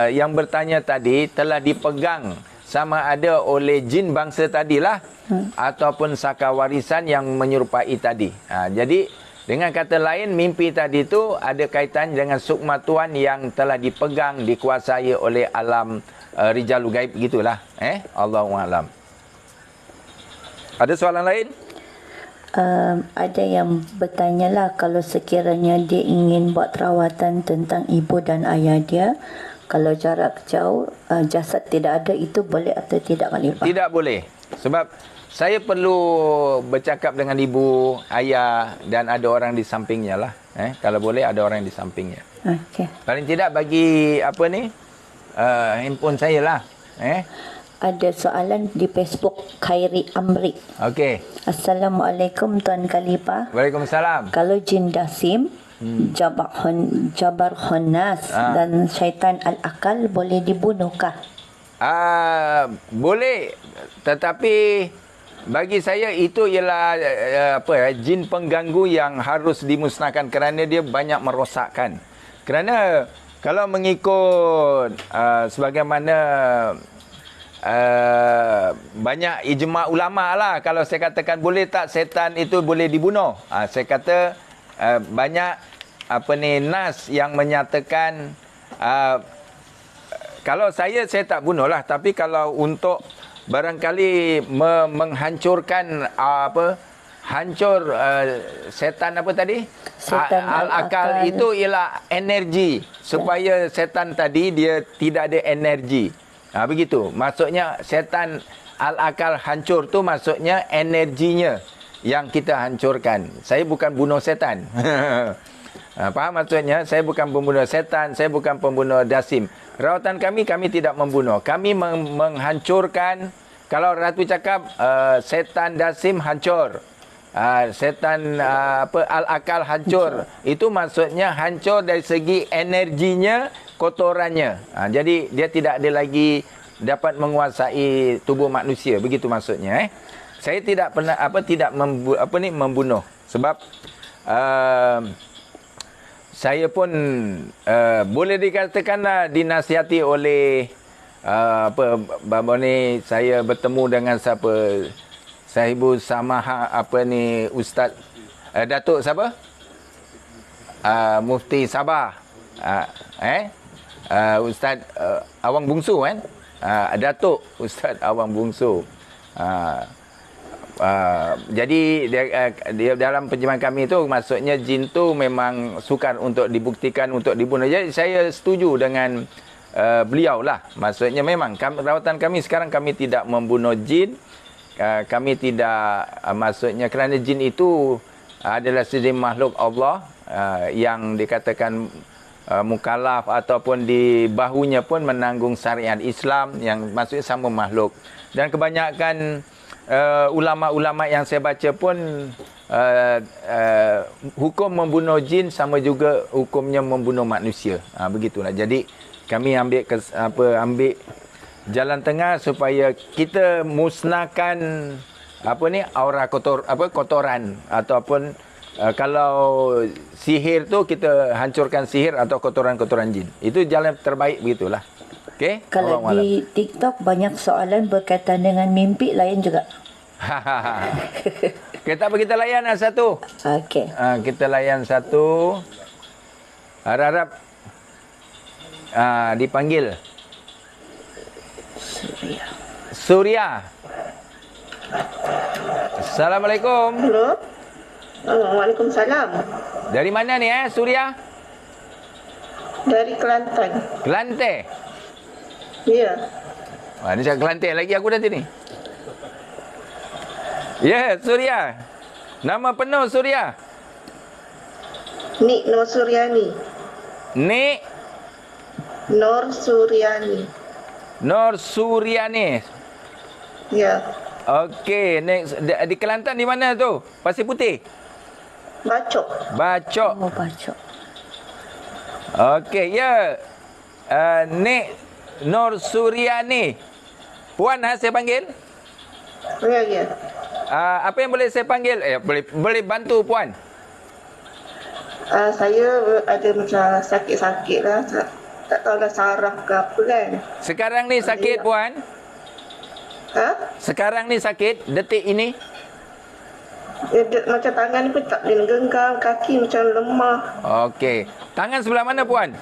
yang bertanya tadi telah dipegang sama ada oleh jin bangsa tadilah ataupun saka warisan yang menyerupai tadi. Jadi dengan kata lain, mimpi tadi tu ada kaitan dengan sukma Tuhan yang telah dipegang, dikuasai oleh alam rijalul gaib gitulah. Allahu a'lam. Ada soalan lain? Ada yang bertanyalah, kalau sekiranya dia ingin buat rawatan tentang ibu dan ayah dia, Kalau jarak jauh, jasad tidak ada, itu boleh atau tidak, Khalifah? Tidak boleh. Sebab saya perlu bercakap dengan ibu, ayah dan ada orang di sampingnya lah. Kalau boleh ada orang di sampingnya. Okey. Paling tidak bagi apa ni? Handphone saya lah. Ada soalan di Facebook, Khairi Amri. Okey. Assalamualaikum Tuan Khalifah. Waalaikumsalam. Kalau jin Dasim, Jabar Khannas dan syaitan Al-Akal boleh dibunuhkah? Boleh, tetapi bagi saya itu ialah jin pengganggu yang harus dimusnahkan kerana dia banyak merosakkan. Kerana kalau mengikut sebagaimana banyak ijma' ulama lah, kalau saya katakan boleh tak setan itu boleh dibunuh, saya kata banyak nas yang menyatakan kalau saya tak bunuh lah, tapi kalau untuk barangkali menghancurkan hancur setan apa tadi? Setan Al-Akal itu ialah energi, supaya setan tadi dia tidak ada energi. Begitu. Maksudnya setan Al-Akal hancur tu maksudnya energinya yang kita hancurkan. Saya bukan bunuh setan. Faham maksudnya? Saya bukan pembunuh setan, saya bukan pembunuh Dasim. Rawatan kami tidak membunuh. Kami menghancurkan. Kalau Ratu cakap setan Dasim hancur. Setan Al-Akal hancur. Itu maksudnya hancur dari segi energinya, kotorannya. Jadi dia tidak ada lagi dapat menguasai tubuh manusia. Begitu maksudnya. Saya tidak pernah membunuh. Sebab saya pun boleh dikatakanlah dinasihati oleh baru ni saya bertemu dengan siapa? Sahibu Samaha Ustaz Datuk siapa? Mufti Sabah. Ustaz Awang Bungsu kan? Datuk Ustaz Awang Bungsu. Jadi dia dalam penjemahan kami tu maksudnya jin tu memang sukar untuk dibuktikan untuk dibunuh. Jadi saya setuju dengan beliau lah. Maksudnya memang rawatan kami sekarang kami tidak membunuh jin. Kami tidak maksudnya kerana jin itu adalah sejenis makhluk Allah yang dikatakan mukallaf ataupun di bahunya pun menanggung syariat Islam yang maksudnya sama makhluk. Dan kebanyakan ulama-ulama yang saya baca pun hukum membunuh jin sama juga hukumnya membunuh manusia. Begitulah. Jadi kami ambil jalan tengah supaya kita musnahkan aura kotoran ataupun kalau sihir tu kita hancurkan sihir atau kotoran-kotoran jin. Itu jalan terbaik begitulah. Okey. Kalau di TikTok banyak soalan berkaitan dengan mimpi lain juga. Kita layan satu. Okey. Kita layan satu. Harap dipanggil. Surya. Assalamualaikum. Halo. Waalaikumsalam. Dari mana ni Surya? Dari Kelantan. Kelantan. Ya. Ni cakap Kelantan lagi aku nanti ni. Ya, Surya. Nama penuh Surya. Nik Nur Suryani. Nik Nur Suryani. Nur Suryani. Ya. Okey, di Kelantan di mana tu? Pasir Putih. Bacok. Bacok. Oh, Bacok. Okey, ya. Nik Nur Suryani. Puan saya panggil? Ya. Apa yang boleh saya panggil? Boleh bantu puan? Saya ada macam sakit-sakit lah. Tak tahulah saraf ke apa kan. Sekarang ni sakit puan? Sekarang ni sakit? Detik ini? Macam tangan ni pun tak boleh genggam. Kaki macam lemah. Okey. Tangan sebelah mana puan?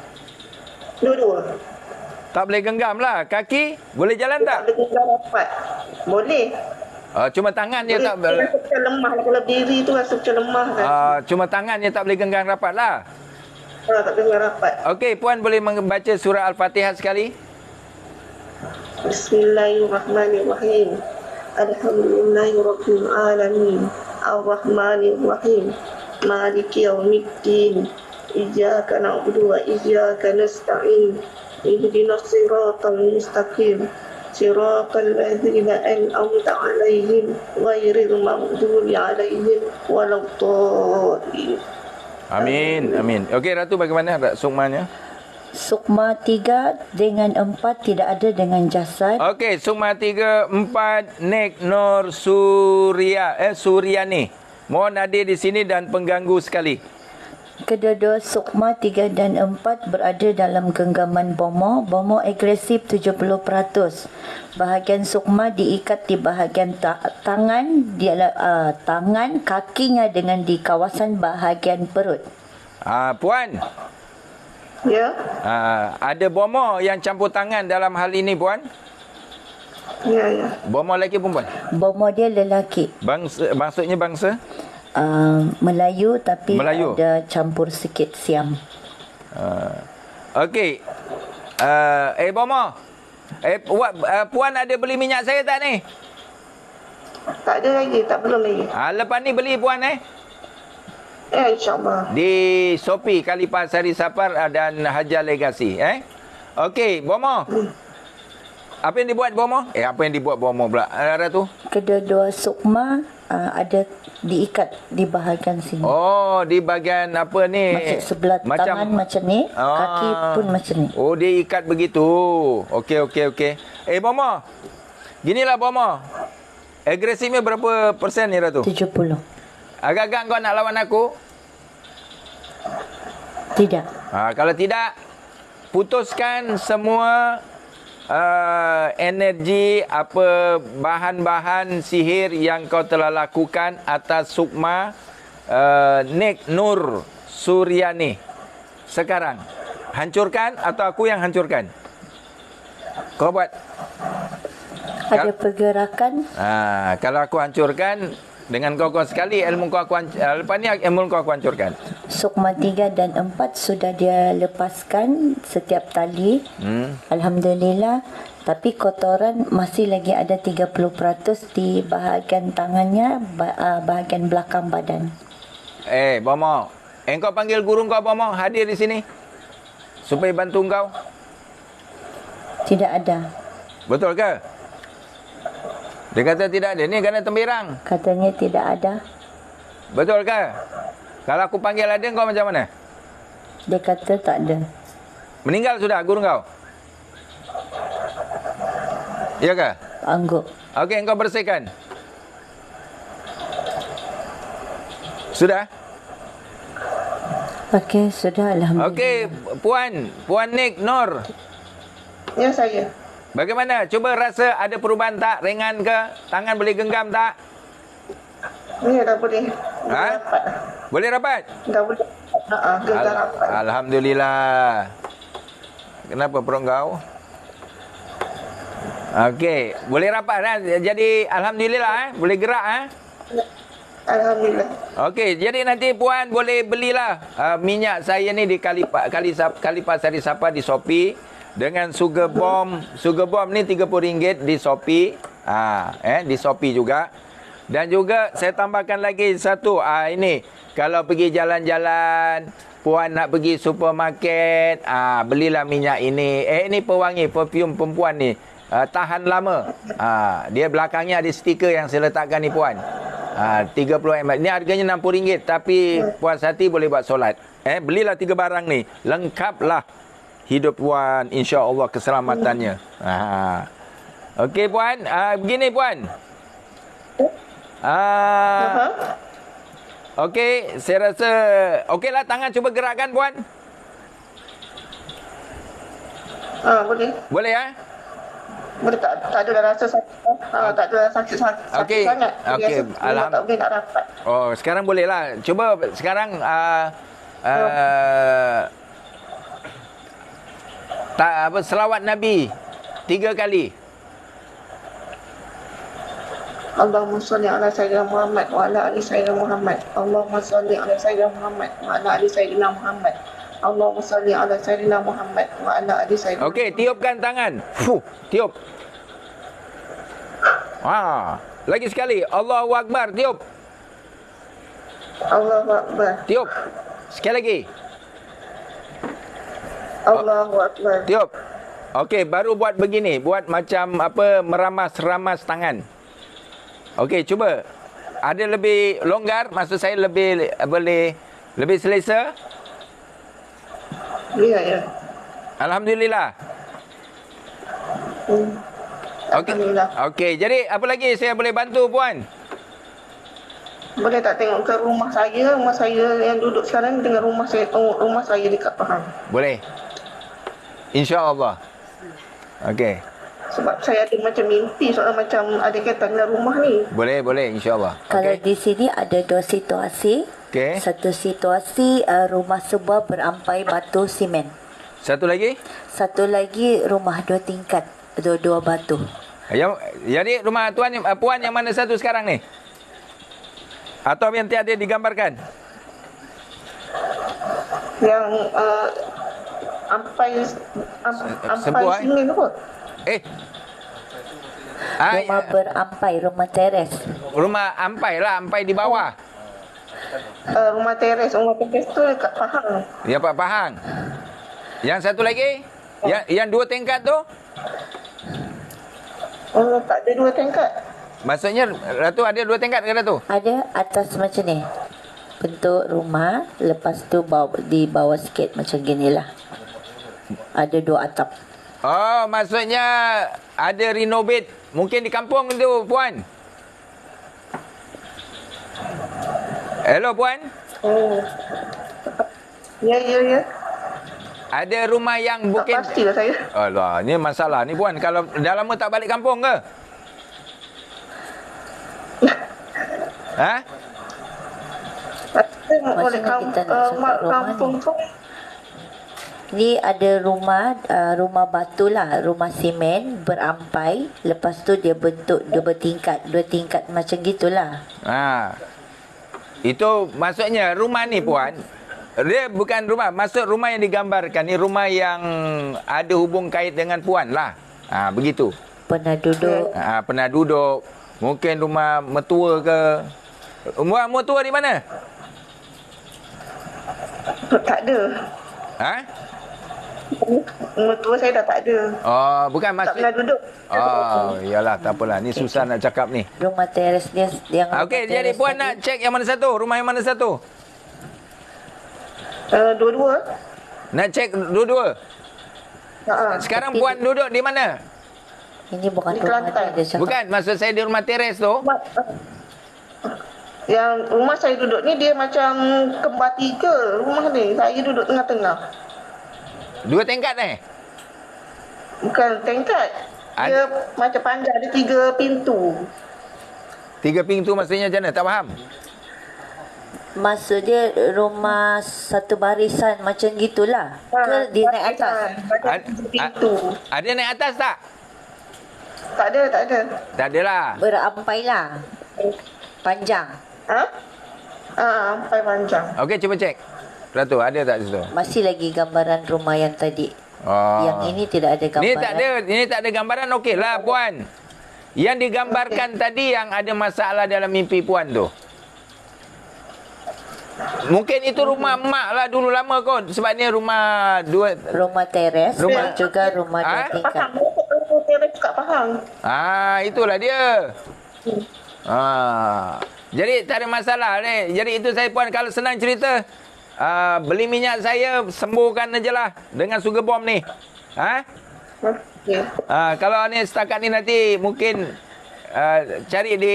Dua-dua. Tak boleh genggam lah. Kaki? Boleh jalan tak? Tak boleh genggam rapat. Boleh. Cuma tangan je tak boleh. Rasa macam lemah. Kalau berdiri tu rasa macam lemah kan. Cuma tangan je tak boleh genggam rapat lah. Tak dengar rapat. Okey, Puan boleh membaca surah Al-Fatihah sekali? Bismillahirrahmanirrahim. Alhamdulillahirabbil alamin. Ar-Rahmanir-Rahim. Maliki yaumiddin. Iyyaka na'budu wa iyyaka nasta'in. Ihdinas siratal mustaqim. Siratal ladzina an'amta 'alaihim ghairil maghdubi 'alaihim waladdallin. Amin, amin. Okey, Ratu bagaimana sukmanya? Sukma 3 dengan 4 tidak ada dengan jasad. Okey, sukma 3, 4, Nek Nur Suryani. Mohon hadir di sini dan pengganggu sekali. Kedua-dua sukma 3 dan 4 berada dalam genggaman bomo. Bomo agresif 70%. Bahagian sukma diikat di bahagian tangan, tangan, kakinya dengan di kawasan bahagian perut. Puan, Ya, ada bomo yang campur tangan dalam hal ini, Puan? ya. Bomo lelaki perempuan? Bomo dia lelaki. Maksudnya bangsa? Melayu tapi Melayu. ada campur sikit Siam. Okey. Bomo. Puan ada beli minyak saya tak ni? Tak ada lagi, belum lagi. Lepas ni beli Puan Ya, insyaAllah. di Shopee Khalifah Sari Sapar dan Hajar Legasi. Okey, Bomo. Apa yang dibuat Bomo? Apa yang dibuat Bomo pula, Ratu? Kedua-dua sukma ada diikat di bahagian sini. Oh, di bahagian apa ni? Macam sebelah tangan macam ni, kaki pun macam ni. Oh, dia ikat begitu. Okey. Bomo. Ginilah Bomo. Agresifnya berapa persen ni, Ratu? 70. Agak-agak kau nak lawan aku? Tidak. Kalau tidak, putuskan semua energi, bahan-bahan sihir yang kau telah lakukan atas sukma Nek Nur Suryani. Sekarang, hancurkan atau aku yang hancurkan? Kau buat. Ada pergerakan. Kalau aku hancurkan, dengan kau sekali, ilmu kau aku lepas ni ilmu kau aku hancurkan. Sukma 3 dan 4 sudah dia lepaskan setiap tali. Alhamdulillah. Tapi kotoran masih lagi ada 30% di bahagian tangannya, bahagian belakang badan. Bomo, engkau panggil guru kau Bomo hadir di sini supaya bantu kau. Tidak ada. Betul ke? Dia kata tidak ada. Ni kena tembirang. Katanya tidak ada. Betul ke? Kalau aku panggil ada, kau macam mana? Dia kata tak ada. Meninggal sudah guru kau? Ya ke? Angguk. Okey, engkau bersihkan. Sudah? Okey, sudah. Alhamdulillah. Okey, Puan Nek Nur. Ya, saya. Bagaimana? Cuba rasa ada perubahan tak? Ringan ke? Tangan boleh genggam tak? Ya, dah boleh. Rapat. Boleh rapat? Dah boleh. Gegar rapat. Alhamdulillah. Kenapa perut kau? Okey, boleh rapat kan? Jadi alhamdulillah boleh gerak Alhamdulillah. Okey, jadi nanti Puan boleh belilah minyak saya ni di Khalifah Sari Sapar di Shopee dengan sugar bomb. Sugar bomb ni RM30 di Shopee. Di Shopee juga. Dan juga saya tambahkan lagi satu, ini kalau pergi jalan-jalan, Puan nak pergi supermarket, belilah minyak ini. Ini pewangi, perfume perempuan ni. Tahan lama. Dia belakangnya ada stiker yang saya letakkan ni Puan. 30 ml. Ini harganya RM60, tapi puas hati boleh buat solat. Belilah 3 barang ni. Lengkaplah hidup Puan, insya-Allah keselamatannya. Okey Puan, begini Puan. Okey, saya rasa okeylah, tangan cuba gerakkan Puan. Boleh. Boleh Boleh, tak ada rasa sakit. Tak ada rasa sakit Okey. sangat. Okey, Tak boleh nak rapat. Oh, sekarang bolehlah. Cuba sekarang selawat Nabi 3 kali. Allahumma salli ala sayyidina Muhammad wa ala ali sayyidina Muhammad. Allahumma salli ala sayyidina Muhammad wa ala ali sayyidina Muhammad. Allahumma salli ala sayyidina Muhammad wa ala ali sayyidina. Okey, tiupkan tangan. Fuh, tiup. Lagi sekali. Allahu Akbar, tiup. Allahu Akbar. Tiup. Sekali lagi. Allahu Akbar. Tiup. Okey, baru buat begini. Buat macam apa, meramas-ramas tangan. Okey, cuba. Ada lebih longgar, maksud saya lebih boleh lebih selesa. Ya. Alhamdulillah. Okey. Alhamdulillah. Okey, jadi apa lagi saya boleh bantu puan? Boleh tak tengok ke rumah saya yang duduk sekarang dengan rumah saya dekat Pahang. Boleh. InsyaAllah. Okey. Sebab saya ada macam mimpi soal macam ada kaitan dengan rumah ni. Boleh insyaAllah. Kalau Okey. di sini ada dua situasi. Okey. Satu situasi rumah sebuah berampai batu simen. Satu lagi? Satu lagi rumah 2 tingkat, dua batu. Jadi rumah puan yang mana satu sekarang ni? Atau yang tiada digambarkan? Yang ampai Sebuah, simen apa? Rumah berampai, rumah teres. Rumah ampai lah, ampai di bawah. Rumah teres tu dekat Pahang. Ya, Pak Pahang. Yang satu lagi? Yang 2 tingkat tu? Tak ada 2 tingkat. Maksudnya Ratu ada 2 tingkat ke Ratu? Ada atas macam ni. Bentuk rumah, lepas tu di bawah sikit macam ginilah. Ada 2 atap. Oh, maksudnya ada renovate. Mungkin di kampung tu, puan. Hello, puan. Ya. Ada rumah yang Tak mungkin... pastilah saya. Alah, ni masalah ni, puan. Kalau dah lama tak balik kampung ke? Ha? Oleh kita nak cakap rumah kampung ni. tu. Ni ada rumah batu lah, rumah simen berampai. Lepas tu dia bentuk 2 tingkat macam gitulah. Itu maksudnya rumah ni, puan. Dia bukan rumah. Maksud rumah yang digambarkan ni rumah yang ada hubung kait dengan puan lah. Begitu. Pernah duduk. Pernah duduk. Mungkin rumah mertua ke. Mertua di mana? Tak ada. Mertua saya dah tak ada. Oh, bukan Tak maksud. pernah duduk. Oh, iyalah, tak apalah. Ni susah nak cakap ni. Rumah teres dia yang Okey, jadi puan nak cek yang mana satu? Rumah yang mana satu? Dua-dua. Nak cek dua-dua? Sekarang puan duduk di mana? Ini bukan Di rumah Kelantan. dia cakap. Bukan, maksud saya di rumah teres tu. Yang rumah saya duduk ni dia macam kembar 3 rumah ni. Saya duduk tengah-tengah. 2 tingkat Bukan tingkat. Dia macam panjang, ada 3 pintu. 3 pintu maksudnya macam mana? Tak faham. Maksud dia rumah satu barisan macam gitulah. Ke dia naik atas? Ada 3 pintu. Ada naik atas tak? Tak ada. Tak adalah. Berampai lah. Panjang. Sampai panjang. Okey, cuba cek. Ratu, ada tak di situ? Masih lagi gambaran rumah yang tadi. Yang ini tidak ada gambaran. Ini tak ada gambaran, okeylah, puan. Yang digambarkan tadi yang ada masalah dalam mimpi puan tu. Mungkin itu rumah mak lah dulu lama kot. Sebab ni rumah rumah teres rumah, dan juga rumah 2 tingkat. Pahang. Rumah teres kat Pahang. Itulah dia. Jadi tak ada masalah ni. Jadi itu saya, puan, kalau senang cerita, beli minyak saya, sembuhkan aja lah dengan sugar bomb ni. Okay. Kalau ni setakat ni nanti mungkin cari di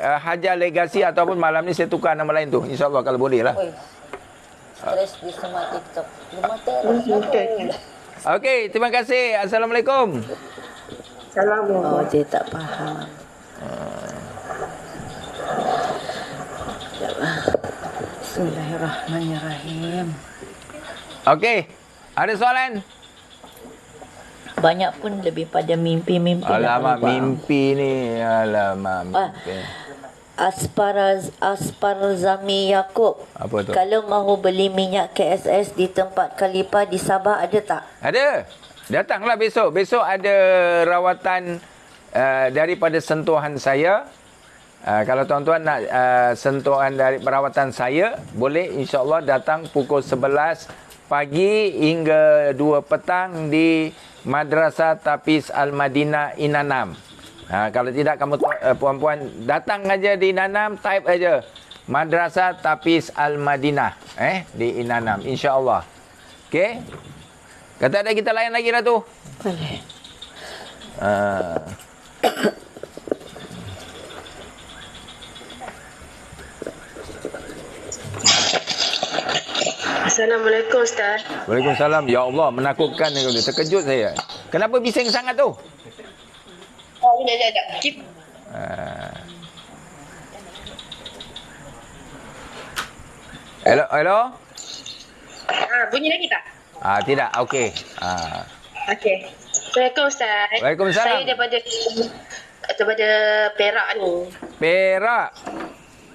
Hajar Legasi ataupun malam ni saya tukar nama lain tu. InsyaAllah kalau boleh lah. Stres di semua TikTok. Rumah teres. Okey, terima kasih. Assalamualaikum. Assalamualaikum. Oh, dia tak faham. Bismillahirrahmanirrahim. Okey, ada soalan? Banyak pun lebih pada mimpi-mimpi. Alamak, mimpi ni. Alamak, mimpi. Asparzami Yaakob. Apa tu? Kalau mahu beli minyak KSS di tempat Khalifa di Sabah ada tak? Ada. Datanglah besok. Besok ada rawatan daripada sentuhan saya. Kalau tuan-tuan nak sentuhan dari perawatan saya, boleh insya-Allah datang pukul 11 pagi hingga 2 petang di Madrasah Tafiz Al-Madinah Inanam. Kalau tidak kamu puan-puan datang aja di Inanam, type aja Madrasah Tafiz Al-Madinah di Inanam, insya-Allah. Okey. Kata ada kita layan lagi Ratu. Boleh. Assalamualaikum Ustaz. Waalaikumsalam. Ya Allah, menakutkan ni. Terkejut saya. Kenapa bising sangat tu? Sekejap. Hello? Bunyi lagi tak? Tidak. Okey. Okey. Assalamualaikum Ustaz. Waalaikumsalam. Saya daripada Perak ni. Perak.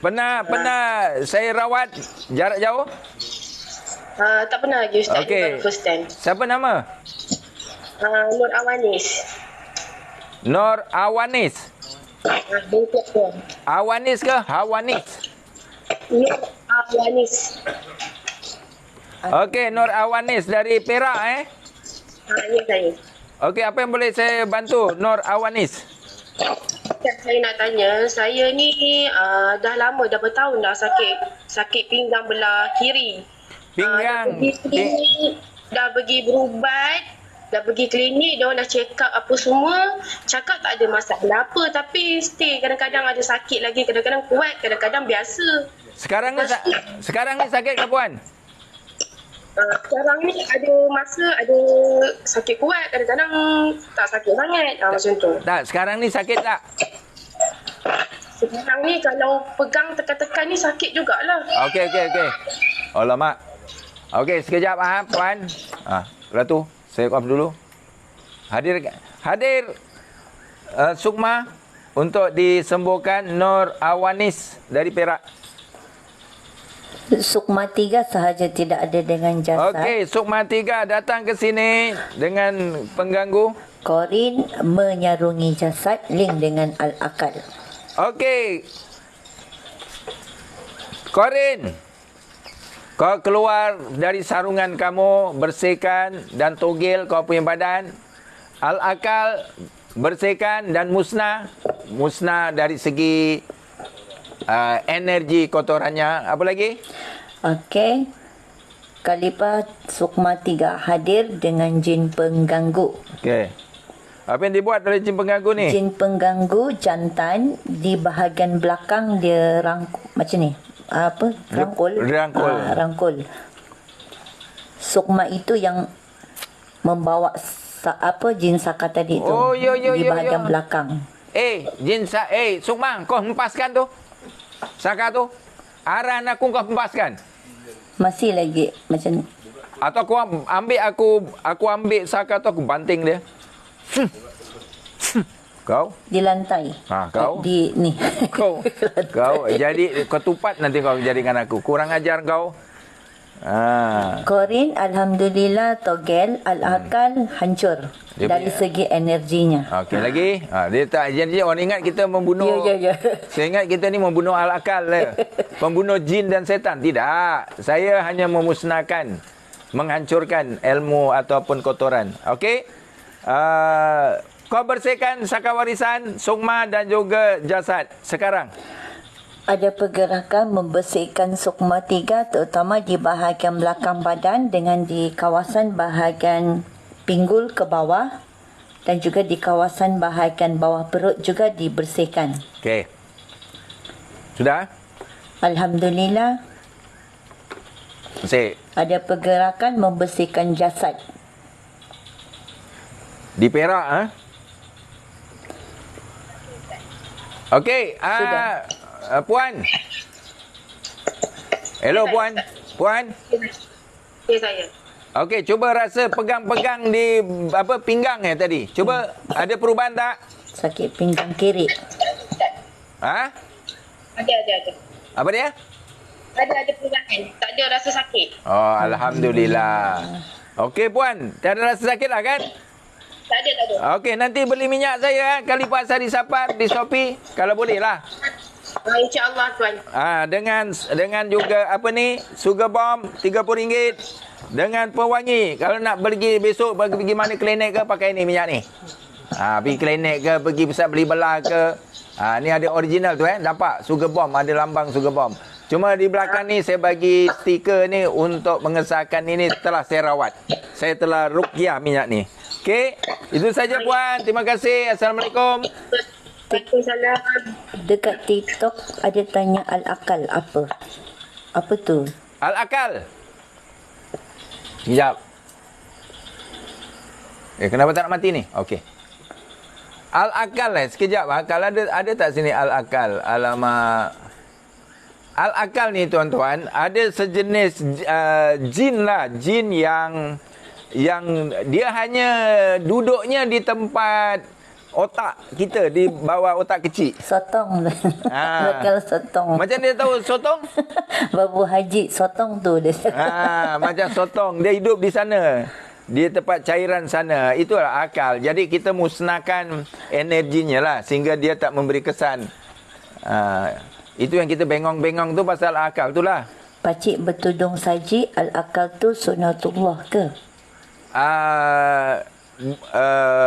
Pernah saya rawat jarak jauh? Tak pernah lagi Ustaz. Okey. Ini baru first time. Siapa nama? Nur Awanis. Nur Awanis. Binti aku. Awanis ke Hawanis? Nur Awanis. Okey, Nur Awanis dari Perak Ya saya. Okey, apa yang boleh saya bantu Nur Awanis? Ustaz, saya nak tanya, saya ni dah lama, dah bertahun dah sakit pinggang belah kiri. Pinggang. Dah pergi berubat, dah pergi klinik, dia orang dah check up apa semua, cakap tak ada masalah apa, tapi still kadang-kadang ada sakit lagi, kadang-kadang kuat, kadang-kadang biasa. Sekarang ni sakit ke puan? Sekarang ni ada masa ada sakit kuat, kadang-kadang tak sakit sangat, macam tu. Tak, sekarang ni sakit tak? Sekarang ni kalau pegang tekan-tekan ni sakit jugalah. Okey. Alamak. Okey, sekejap puan. Ratu, saya off dulu. Hadir Sukma untuk disembuhkan Nur Awanis dari Perak. Sukma 3 sahaja tidak ada dengan jasad. Okey, Sukma 3 datang ke sini dengan pengganggu. Corin menyarungi jasad, link dengan Al-Akal. Okey. Corin, kau keluar dari sarungan kamu, bersihkan dan togel kau punya badan. Al-Akal, bersihkan dan musnah. Musnah dari segi energi kotorannya. Apa lagi? Okey. Khalifah Sukma 3 hadir dengan jin pengganggu. Okey. Apa yang dibuat oleh jin pengganggu ni? Jin pengganggu jantan di bahagian belakang dia macam ni. Rangkul. Rangkul. Sukma itu yang membawa jin saka tadi tu. Di bahagian belakang. Sukma, kau hempaskan tu. Saka tu. Aran aku kau hempaskan. Masih lagi macam ni. Atau aku ambil saka tu, aku banting dia. Kau? Di lantai. Kau? Di ni. Kau jadi ketupat nanti kau jadikan aku. Kurang ajar kau. Corin alhamdulillah togel, Al-Akal hancur dari segi energinya. Okey lagi. Dia tak jadi orang ingat kita membunuh. Ya. Saya ingat kita ni membunuh Al-Akal lah. Pembunuh jin dan setan. Tidak. Saya hanya memusnahkan, menghancurkan ilmu ataupun kotoran. Okey. Kau bersihkan saka warisan, Sukma dan juga jasad sekarang. Ada pergerakan membersihkan Sukma 3 terutama di bahagian belakang badan dengan di kawasan bahagian pinggul ke bawah dan juga di kawasan bahagian bawah perut juga dibersihkan. Okey. Sudah? Alhamdulillah. Bersih. Ada pergerakan membersihkan jasad. Di Perak Okey, puan. Hello puan. Puan. Ya saya. Okey, cuba rasa pegang-pegang di pinggang tadi. Cuba ada perubahan tak? Sakit pinggang kiri. Ada Ada. Apa dia? Ada perubahan. Tak ada rasa sakit. Oh, alhamdulillah. Okey puan, tiada rasa sakit lah kan? Tak ada. Okey, nanti beli minyak saya kali Pak Sari Sapar di Shopee kalau boleh lah. InsyaAllah tuan. Dengan juga apa ni? Sugar bomb RM30. Dengan pewangi. Kalau nak pergi besok pergi mana klinik ke pakai ni minyak ni. Pergi klinik ke, pergi pusat beli belah ke. Ni ada original tu nampak sugar bomb, ada lambang sugar bomb. Cuma di belakang ni saya bagi stiker ni untuk mengesahkan ini telah saya rawat. Saya telah ruqyah minyak ni. Okey, itu saja puan. Terima kasih. Assalamualaikum. Waalaikumsalam. Dekat TikTok ada tanya Al-Akal apa? Apa tu? Al-Akal. Sekejap. Kenapa tak nak mati ni? Okey. Al-Akal sekejap. Kalau ada tak sini Al-Akal? Alamak. Al-Akal ni tuan-tuan, ada sejenis jin lah. Jin yang dia hanya duduknya di tempat otak kita, di bawah otak kecil. Sotong. Bakal sotong. Macam dia tahu sotong? Babu Haji sotong tu dia. Macam sotong. Dia hidup di sana. Di tempat cairan sana. Itulah akal. Jadi kita musnahkan energinya lah. Sehingga dia tak memberi kesan. Itu yang kita bengong-bengong tu pasal akal tu lah. Pakcik bertudung saji, Al-Akal tu sunnatullah ke?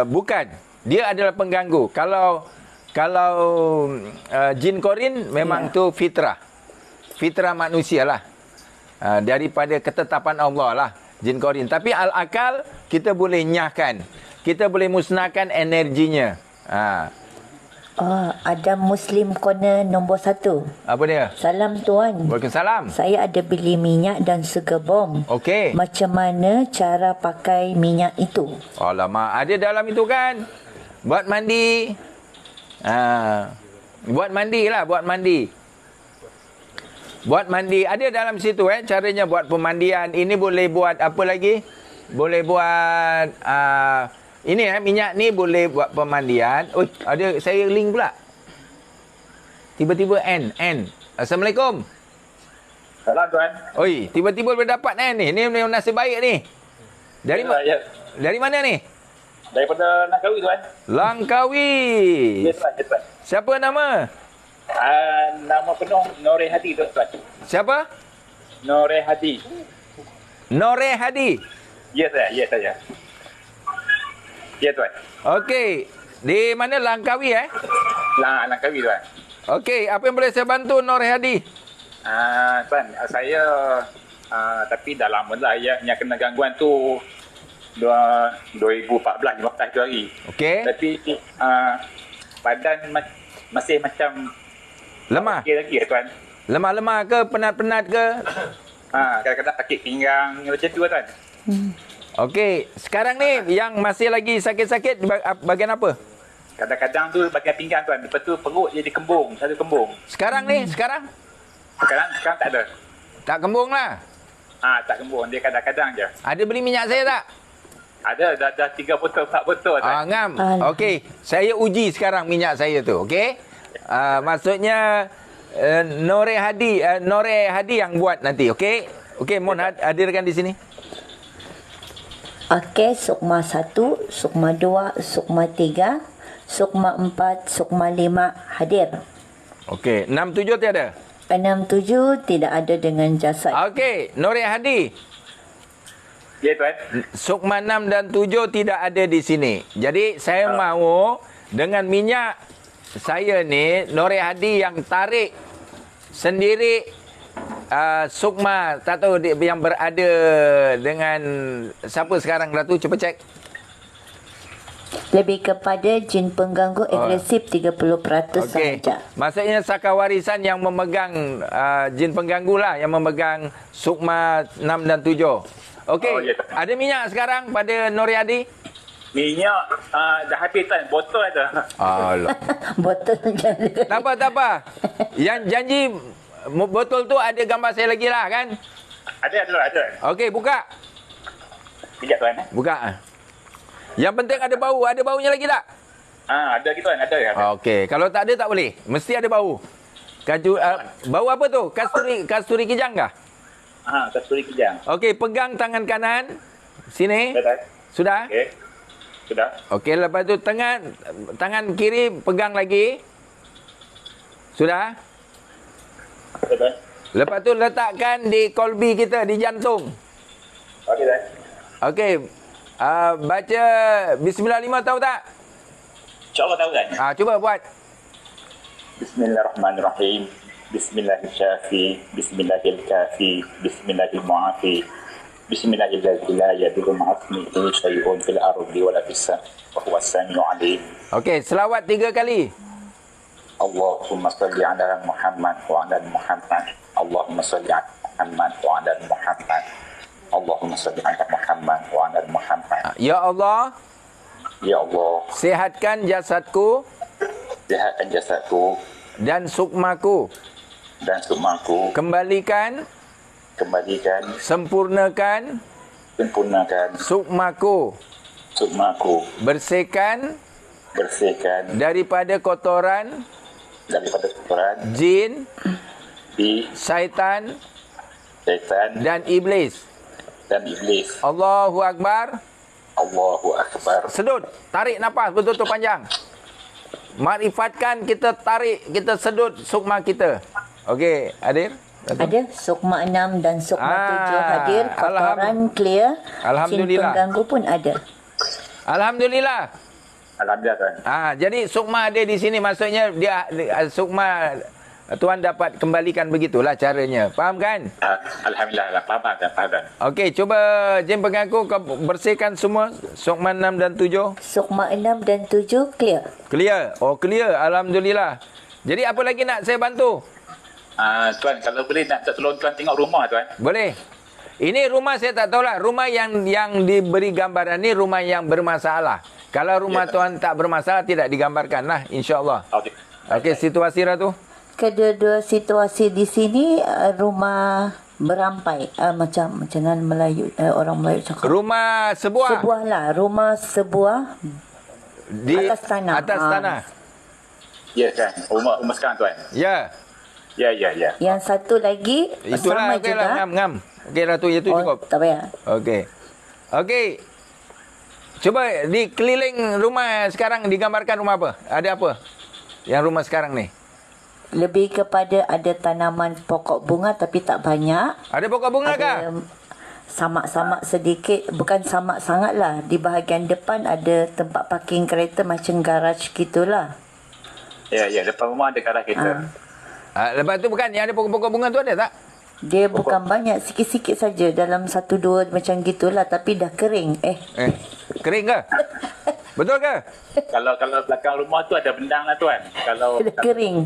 Bukan. Dia adalah pengganggu. Kalau jin korin memang tu fitrah. Fitrah manusia lah. Daripada ketetapan Allah lah. Jin korin. Tapi al-akal kita boleh nyahkan. Kita boleh musnahkan energinya. Ada Muslim Corner nombor 1. Apa dia? Salam tuan. Waalaikumsalam. Saya ada beli minyak dan sugar bomb. Okey. Macam mana cara pakai minyak itu? Alamak, ada dalam itu kan. Buat mandi. Buat mandi lah, buat mandi. Buat mandi. Ada dalam situ caranya buat pemandian. Ini boleh buat apa lagi? Boleh buat ini minyak ni boleh buat pemandian. Oh, ada saya link pula. Tiba-tiba N. Assalamualaikum. Salam tuan. Oi, tiba-tiba boleh dapat ni. Ni nasib baik ni. Dari mana ni? Daripada Langkawi tuan. Langkawi. Ya tuan. Siapa nama? Nama penuh Nore Hadi tuan. Siapa? Nore Hadi. Nore Hadi. Ya saya. Ya tuan. Okey. Di mana Langkawi Langkawi tuan. Okey, apa yang boleh saya bantu Nore Hadi? Tuan, saya tapi dah lama lah yang kena gangguan tu 2014 15 hari. Okey. Tapi badan masih macam lemah. Okey lagi tuan. Lemah-lemah ke, penat-penat ke? Kadang-kadang sakit pinggang macam tu tuan. Okey, sekarang ni yang masih lagi sakit-sakit bahagian apa? Kadang-kadang tu bahagian pinggang tuan. Lepas tu perut jadi kembung, satu kembung. Sekarang ni, sekarang tak ada. tak kembung lah. Tak kembung, dia kadang-kadang je. Ada beli minyak saya tak? Ada, dah 3 botol, 4 botol tuan. Ngam. Okey, saya uji sekarang minyak saya tu, okey? Maksudnya Nore Hadi yang buat nanti, okey? Okey, mohon hadirkan di sini. Okey, Sukma 1, Sukma 2, Sukma 3, Sukma 4, Sukma 5 hadir. Okey, 67 tiada? 67 tidak ada dengan jasad. Okey, Nore Hadi. Ya tuan. Sukma 6 dan 7 tidak ada di sini. Jadi saya mahu dengan minyak saya ni Nore Hadi yang tarik sendiri Sukma, tak tahu yang berada dengan siapa sekarang Ratu, cuba cek. Lebih kepada jin pengganggu agresif 30% sahaja. Maksudnya saka warisan yang memegang jin pengganggu lah, yang memegang Sukma 6 dan 7. Okey, ada minyak sekarang pada Nore Hadi? Minyak dah habis tuan, botol ada. Alah. Botol je. Tak apa. Yang janji botol tu ada gambar saya lagi lah kan? Ada. Okey, buka. Sekejap tuan. Buka. Yang penting ada bau. Ada baunya lagi tak? Ada lagi tuan, ada. Okey, kalau tak ada tak boleh. Mesti ada bau. bau apa tu? Kasturi kijang kah? Kasturi kijang. Okey, pegang tangan kanan. Sini. Betul. Sudah? Okey. Sudah. Okey, lepas tu tangan kiri pegang lagi. Sudah? Betul. Lepas tu letakkan di kolbi kita, di jantung. Okey, Tuan. Okey. Baca Bismillah 5 tahu tak? InsyaAllah tahu, Tuan. Cuba buat. Bismillahirrahmanirrahim. Bismillahirrahmanirrahim. Bismillahirrahmanirrahim. Bismillahirrahmanirrahim. Bismillahirrahmanirrahim. La yadurru ma'asmihi syai'un fil ardi wa la fis samaa'i wa huwa as-sami'ul 'alim. Okey, selawat 3 kali. Allahumma salli ala Muhammad wa ala Muhammad. Allahumma salli ala Muhammad wa ala Muhammad. Allahumma salli ala Muhammad wa ala Muhammad. Ya Allah, Ya Allah, sihatkan jasadku sihatkan jasadku dan sukmaku. dan sukmaku. Kembalikan, sempurnakan sempurnakan sukmaku. sukmaku. Bersihkan daripada kotoran Daripada kotoran jin, di syaitan syaitan dan iblis. Allahu Akbar. Allahu Akbar. Sedut, tarik nafas betul-betul panjang. Makrifatkan, kita tarik, kita sedut sukma kita. Okey, hadir? Ada sukma 6 dan sukma 7 hadir. Kotoran clear. Alhamdulillah. Jin pengganggu pun ada. Alhamdulillah. Alhamdulillah, Tuan. Jadi sukma ada di sini, maksudnya dia sukma tuan dapat kembalikan, begitulah caranya. Faham kan? Alhamdulillah, faham, Tuan. Okey, cuba Jin pengaku kau bersihkan semua sukma 6 dan 7. Sukma 6 dan 7 clear. Clear. Oh, clear. Alhamdulillah. Jadi apa lagi nak saya bantu? Tuan, kalau boleh nak tolong Tuan tengok rumah, Tuan. Boleh. Ini rumah saya tak tahulah. Rumah yang diberi gambaran ni rumah yang bermasalah. Kalau rumah tuan tak bermasalah, tidak digambarkan lah, insyaAllah. Okey, situasi Ratu. Kedua-dua situasi di sini rumah berampai. Macam mana Melayu, orang Melayu cakap. Rumah sebuah. Sebuah lah. Rumah sebuah di atas tanah. Atas tanah. Ya, Tuan. Rumah sekarang, Tuan. Ya. Ya. Yang satu lagi itulah, sama okay juga. Lah, ngam. Okey, Ratu, itu cukup. Tak payah. Okey. Cuba di keliling rumah sekarang digambarkan rumah apa? Ada apa? Yang rumah sekarang ni. Lebih kepada ada tanaman pokok bunga tapi tak banyak. Ada pokok bunga kah? Samak-samak sedikit. Bukan samak sangat lah. Di bahagian depan ada tempat parking kereta macam garaj gitulah. Ya. Depan rumah ada garaj kereta. Lepas tu bukan yang ada pokok-pokok bunga tu ada tak? Dia bukan banyak. Sikit-sikit saja. Dalam 1-2 macam gitulah. Tapi dah kering. Kering ke? Betul ke? Kalau belakang rumah tu ada bendang lah, Tuan. Kalau kering.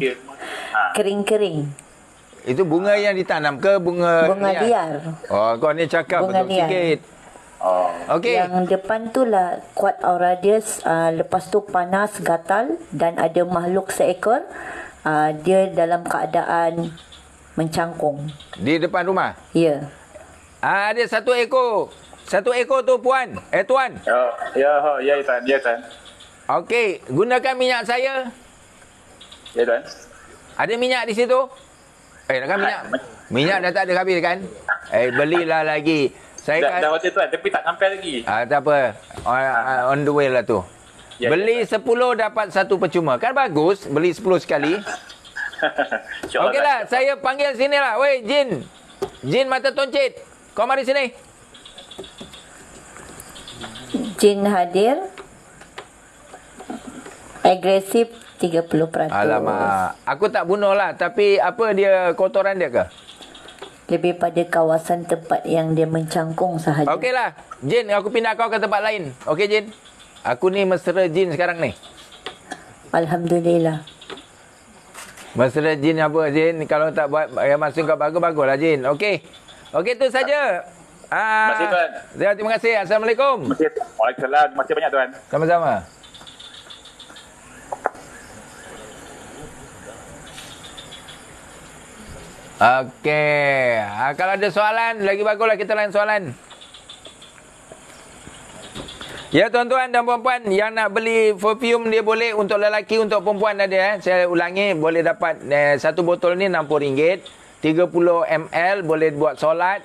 Kering-kering. Itu bunga yang ditanam ke bunga liar? Oh, kau ni cakap bunga betul liar. sikit. Okey. Yang depan tu lah kuat aura dia. Lepas tu panas, gatal. Dan ada makhluk seekor. Dia dalam keadaan mencangkung. Di depan rumah? Ya. Ada 1 ekor. 1 ekor tu puan. Tuan. Ya, Tuan. Okey, gunakan minyak saya. Ya, Tuan. Ada minyak di situ? Nakkan minyak. Minyak dah tak ada habis kan? Belilah lagi. Saya dah waktu, Tuan, tapi tak sampai lagi. Tak apa. On the way lah tu. Ya, beli 10 dapat 1 percuma. Kan bagus beli 10 sekali. Okeylah, saya panggil sini lah. Weh, Jin. Jin mata toncit. Kau mari sini. Jin hadir. Agresif 30%. Alamak. Aku tak bunuh lah. Tapi apa dia, kotoran dia ke? Lebih pada kawasan tempat yang dia mencangkung sahaja. Okeylah. Jin, aku pindah kau ke tempat lain. Okey, Jin. Aku ni mesra jin sekarang ni. Alhamdulillah. Mesra jin apa, Jin? Kalau tak buat yang masuk kau baguslah, Jin. Okey. Okey, tu saja. Terima kasih, Tuan. Terima kasih. Assalamualaikum. Waalaikumsalam. Terima kasih banyak, Tuan. Sama-sama. Okey. Kalau ada soalan, lagi baguslah kita lain soalan. Ya tuan-tuan dan puan-puan, yang nak beli perfume dia boleh, untuk lelaki, untuk perempuan ada. Saya ulangi, boleh dapat satu botol ni RM60. 30 ml boleh buat solat.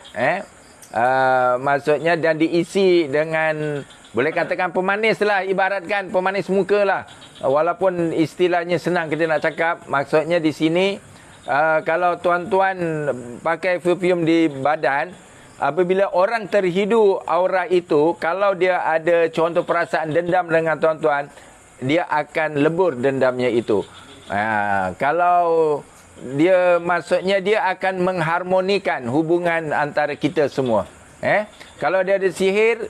Maksudnya, dan diisi dengan, boleh katakan pemanis lah, ibaratkan pemanis muka lah. Walaupun istilahnya senang kita nak cakap, maksudnya di sini, kalau tuan-tuan pakai perfume di badan, apabila orang terhidu aura itu, kalau dia ada contoh perasaan dendam dengan tuan-tuan, dia akan lebur dendamnya itu. Kalau dia, maksudnya dia akan mengharmonikan hubungan antara kita semua. Kalau dia ada sihir,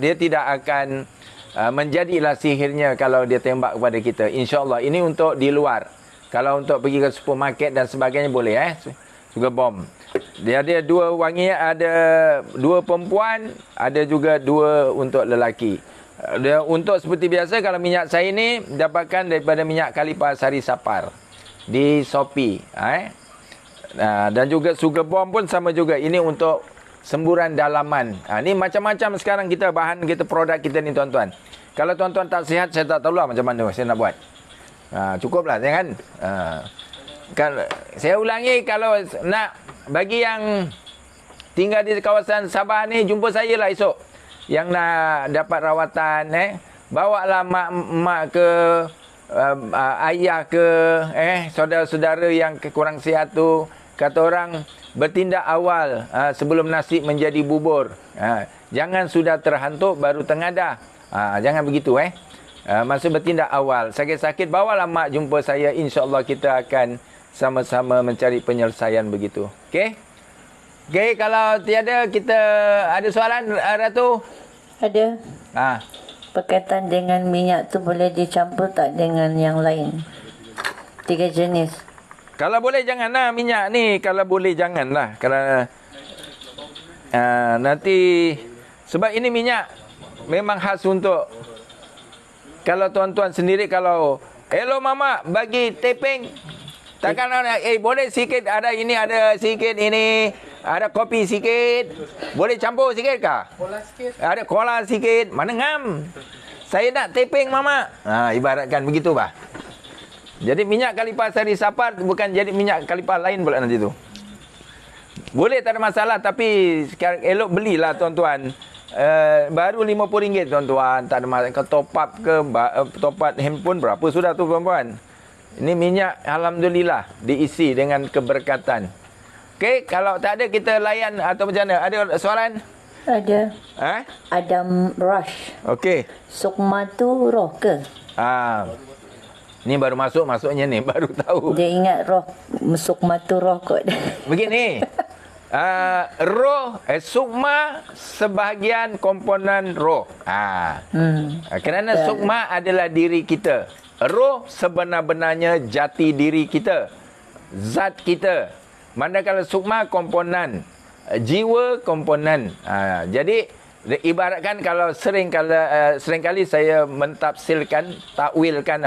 dia tidak akan menjadilah sihirnya kalau dia tembak kepada kita. InsyaAllah. Ini untuk di luar. Kalau untuk pergi ke supermarket dan sebagainya boleh. Sugar bomb. Dia ada 2 wangi, ada 2 perempuan, ada juga 2 untuk lelaki. Untuk seperti biasa, kalau minyak saya ni dapatkan daripada minyak Kalipa Sari Sapar di Shopee. Dan juga sugar bomb pun sama juga. Ini untuk semburan dalaman. Ni macam-macam sekarang kita bahan kita, produk kita ni tuan-tuan. Kalau tuan-tuan tak sihat, saya tak tahu lah macam mana saya nak buat. Cukuplah, jangan. Saya ulangi, kalau nak bagi yang tinggal di kawasan Sabah ni, jumpa saya lah esok. Yang nak dapat rawatan, bawalah mak ke, ayah ke, saudara-saudara yang kurang sihat tu. Kata orang, bertindak awal sebelum nasi menjadi bubur. Jangan sudah terhantuk baru tengadah. Jangan begitu. Maksud bertindak awal. Sakit-sakit, bawalah mak jumpa saya. InsyaAllah kita akan sama-sama mencari penyelesaian begitu. Okey? Okey, kalau tiada, kita ada soalan, Ratu? Ada. Berkaitan dengan minyak tu boleh dicampur tak dengan yang lain? 3 jenis. Kalau boleh janganlah minyak ni. Kalau boleh janganlah. Kerana nanti, sebab ini minyak memang khas untuk, kalau tuan-tuan sendiri, kalau hello mama bagi tepeng, takkan boleh sikit, ada ini, ada sikit ini, ada kopi sikit, boleh campur sikit kah? Cola sikit. Ada cola sikit, mana ngam? Saya nak tepeng mama. Ibaratkan begitu bah. Jadi minyak Kalipa Sari Sapar bukan jadi minyak Kalipa lain pula nanti tu. Boleh, tak ada masalah, tapi sekarang elok belilah tuan-tuan. Baru RM50 tuan-tuan, tak ada masalah. Ke top up ke, top up handphone berapa sudah tu puan-puan. Ini minyak alhamdulillah diisi dengan keberkatan. Okey, kalau tak ada kita layan atau macam mana? Ada soalan? Ada. Adam Rush. Okey. Sukma tu roh ke? Ni baru masuknya ni, baru tahu. Dia ingat roh, sukma tu roh kot. Begini. Roh, sukma sebahagian komponen roh. Kerana sukma adalah diri kita. Roh sebenar-benarnya jati diri kita, zat kita. Manakala sukma komponen, jiwa komponen. Jadi ibaratkan, kalau seringkali saya mentafsirkan, takwilkan,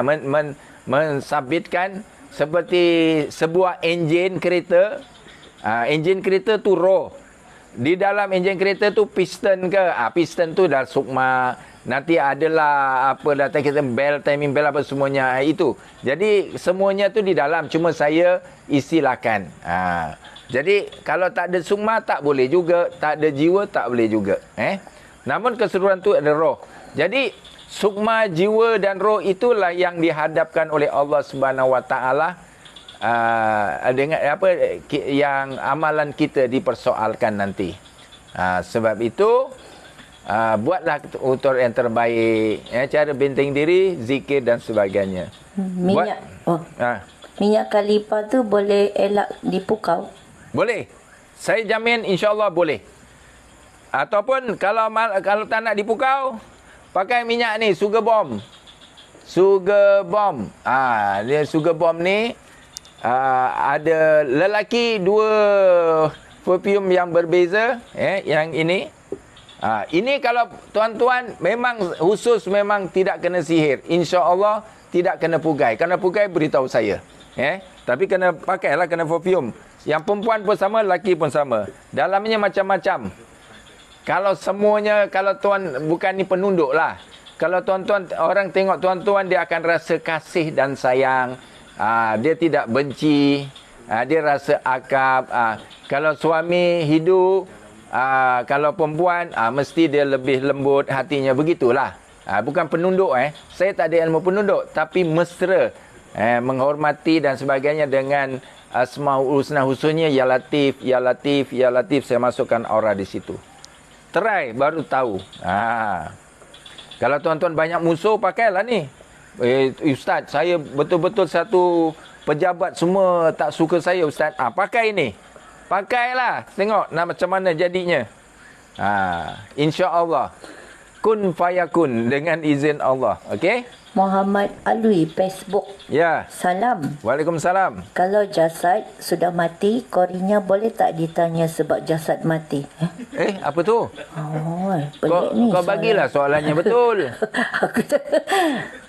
mensabitkan seperti sebuah enjin kereta. Enjin kereta tu roh. Di dalam enjin kereta tu piston ke? Piston tu dah sukma. Nanti adalah apa, data kita bel, timing bel, apa semuanya itu. Jadi semuanya tu di dalam, cuma saya istilahkan. Jadi kalau tak ada sukma tak boleh juga, tak ada jiwa tak boleh juga. Namun keseluruhan tu ada roh. Jadi sukma, jiwa dan roh itulah yang dihadapkan oleh Allah Subhanahu Wa Taala dengan apa yang amalan kita dipersoalkan nanti. Sebab itu buatlah utur yang terbaik, cara benteng diri, zikir dan sebagainya. Minyak minyak Kalipa tu boleh elak dipukau? Boleh. Saya jamin insya-Allah boleh. Ataupun kalau tak nak dipukau, pakai minyak ni, sugar bomb. Sugar bomb. Dia sugar bomb ni ada lelaki 2 perfume yang berbeza, yang ini. Ini kalau tuan-tuan memang khusus, memang tidak kena sihir. InsyaAllah tidak kena pugai. Kena pugai beritahu saya. Tapi kena pakailah, kena perfume. Yang perempuan pun sama, lelaki pun sama. Dalamnya macam-macam. Kalau semuanya, kalau tuan, bukan ni penunduk lah. Kalau tuan-tuan, orang tengok tuan-tuan, dia akan rasa kasih dan sayang. Dia tidak benci. Dia rasa akab. Kalau suami hidup, kalau perempuan, mesti dia lebih lembut hatinya. Begitulah. Bukan penunduk. Saya tak ada ilmu penunduk. Tapi mesra. Menghormati dan sebagainya dengan Asmaul Husna Husnanya. Ya Latif, Ya Latif, Ya Latif. Saya masukkan aura di situ. Try, baru tahu. Kalau tuan-tuan banyak musuh, pakailah ni. Ustaz, saya betul-betul satu pejabat semua tak suka saya, Ustaz. Pakai ni. Pakailah. Tengok macam mana jadinya. InsyaAllah. Kun fayakun dengan izin Allah. Okey? Muhammad Alwi, Facebook. Ya. Salam. Waalaikumsalam. Kalau jasad sudah mati, korinya boleh tak ditanya sebab jasad mati? Apa tu? Pelik ni. Kau bagilah soalannya betul.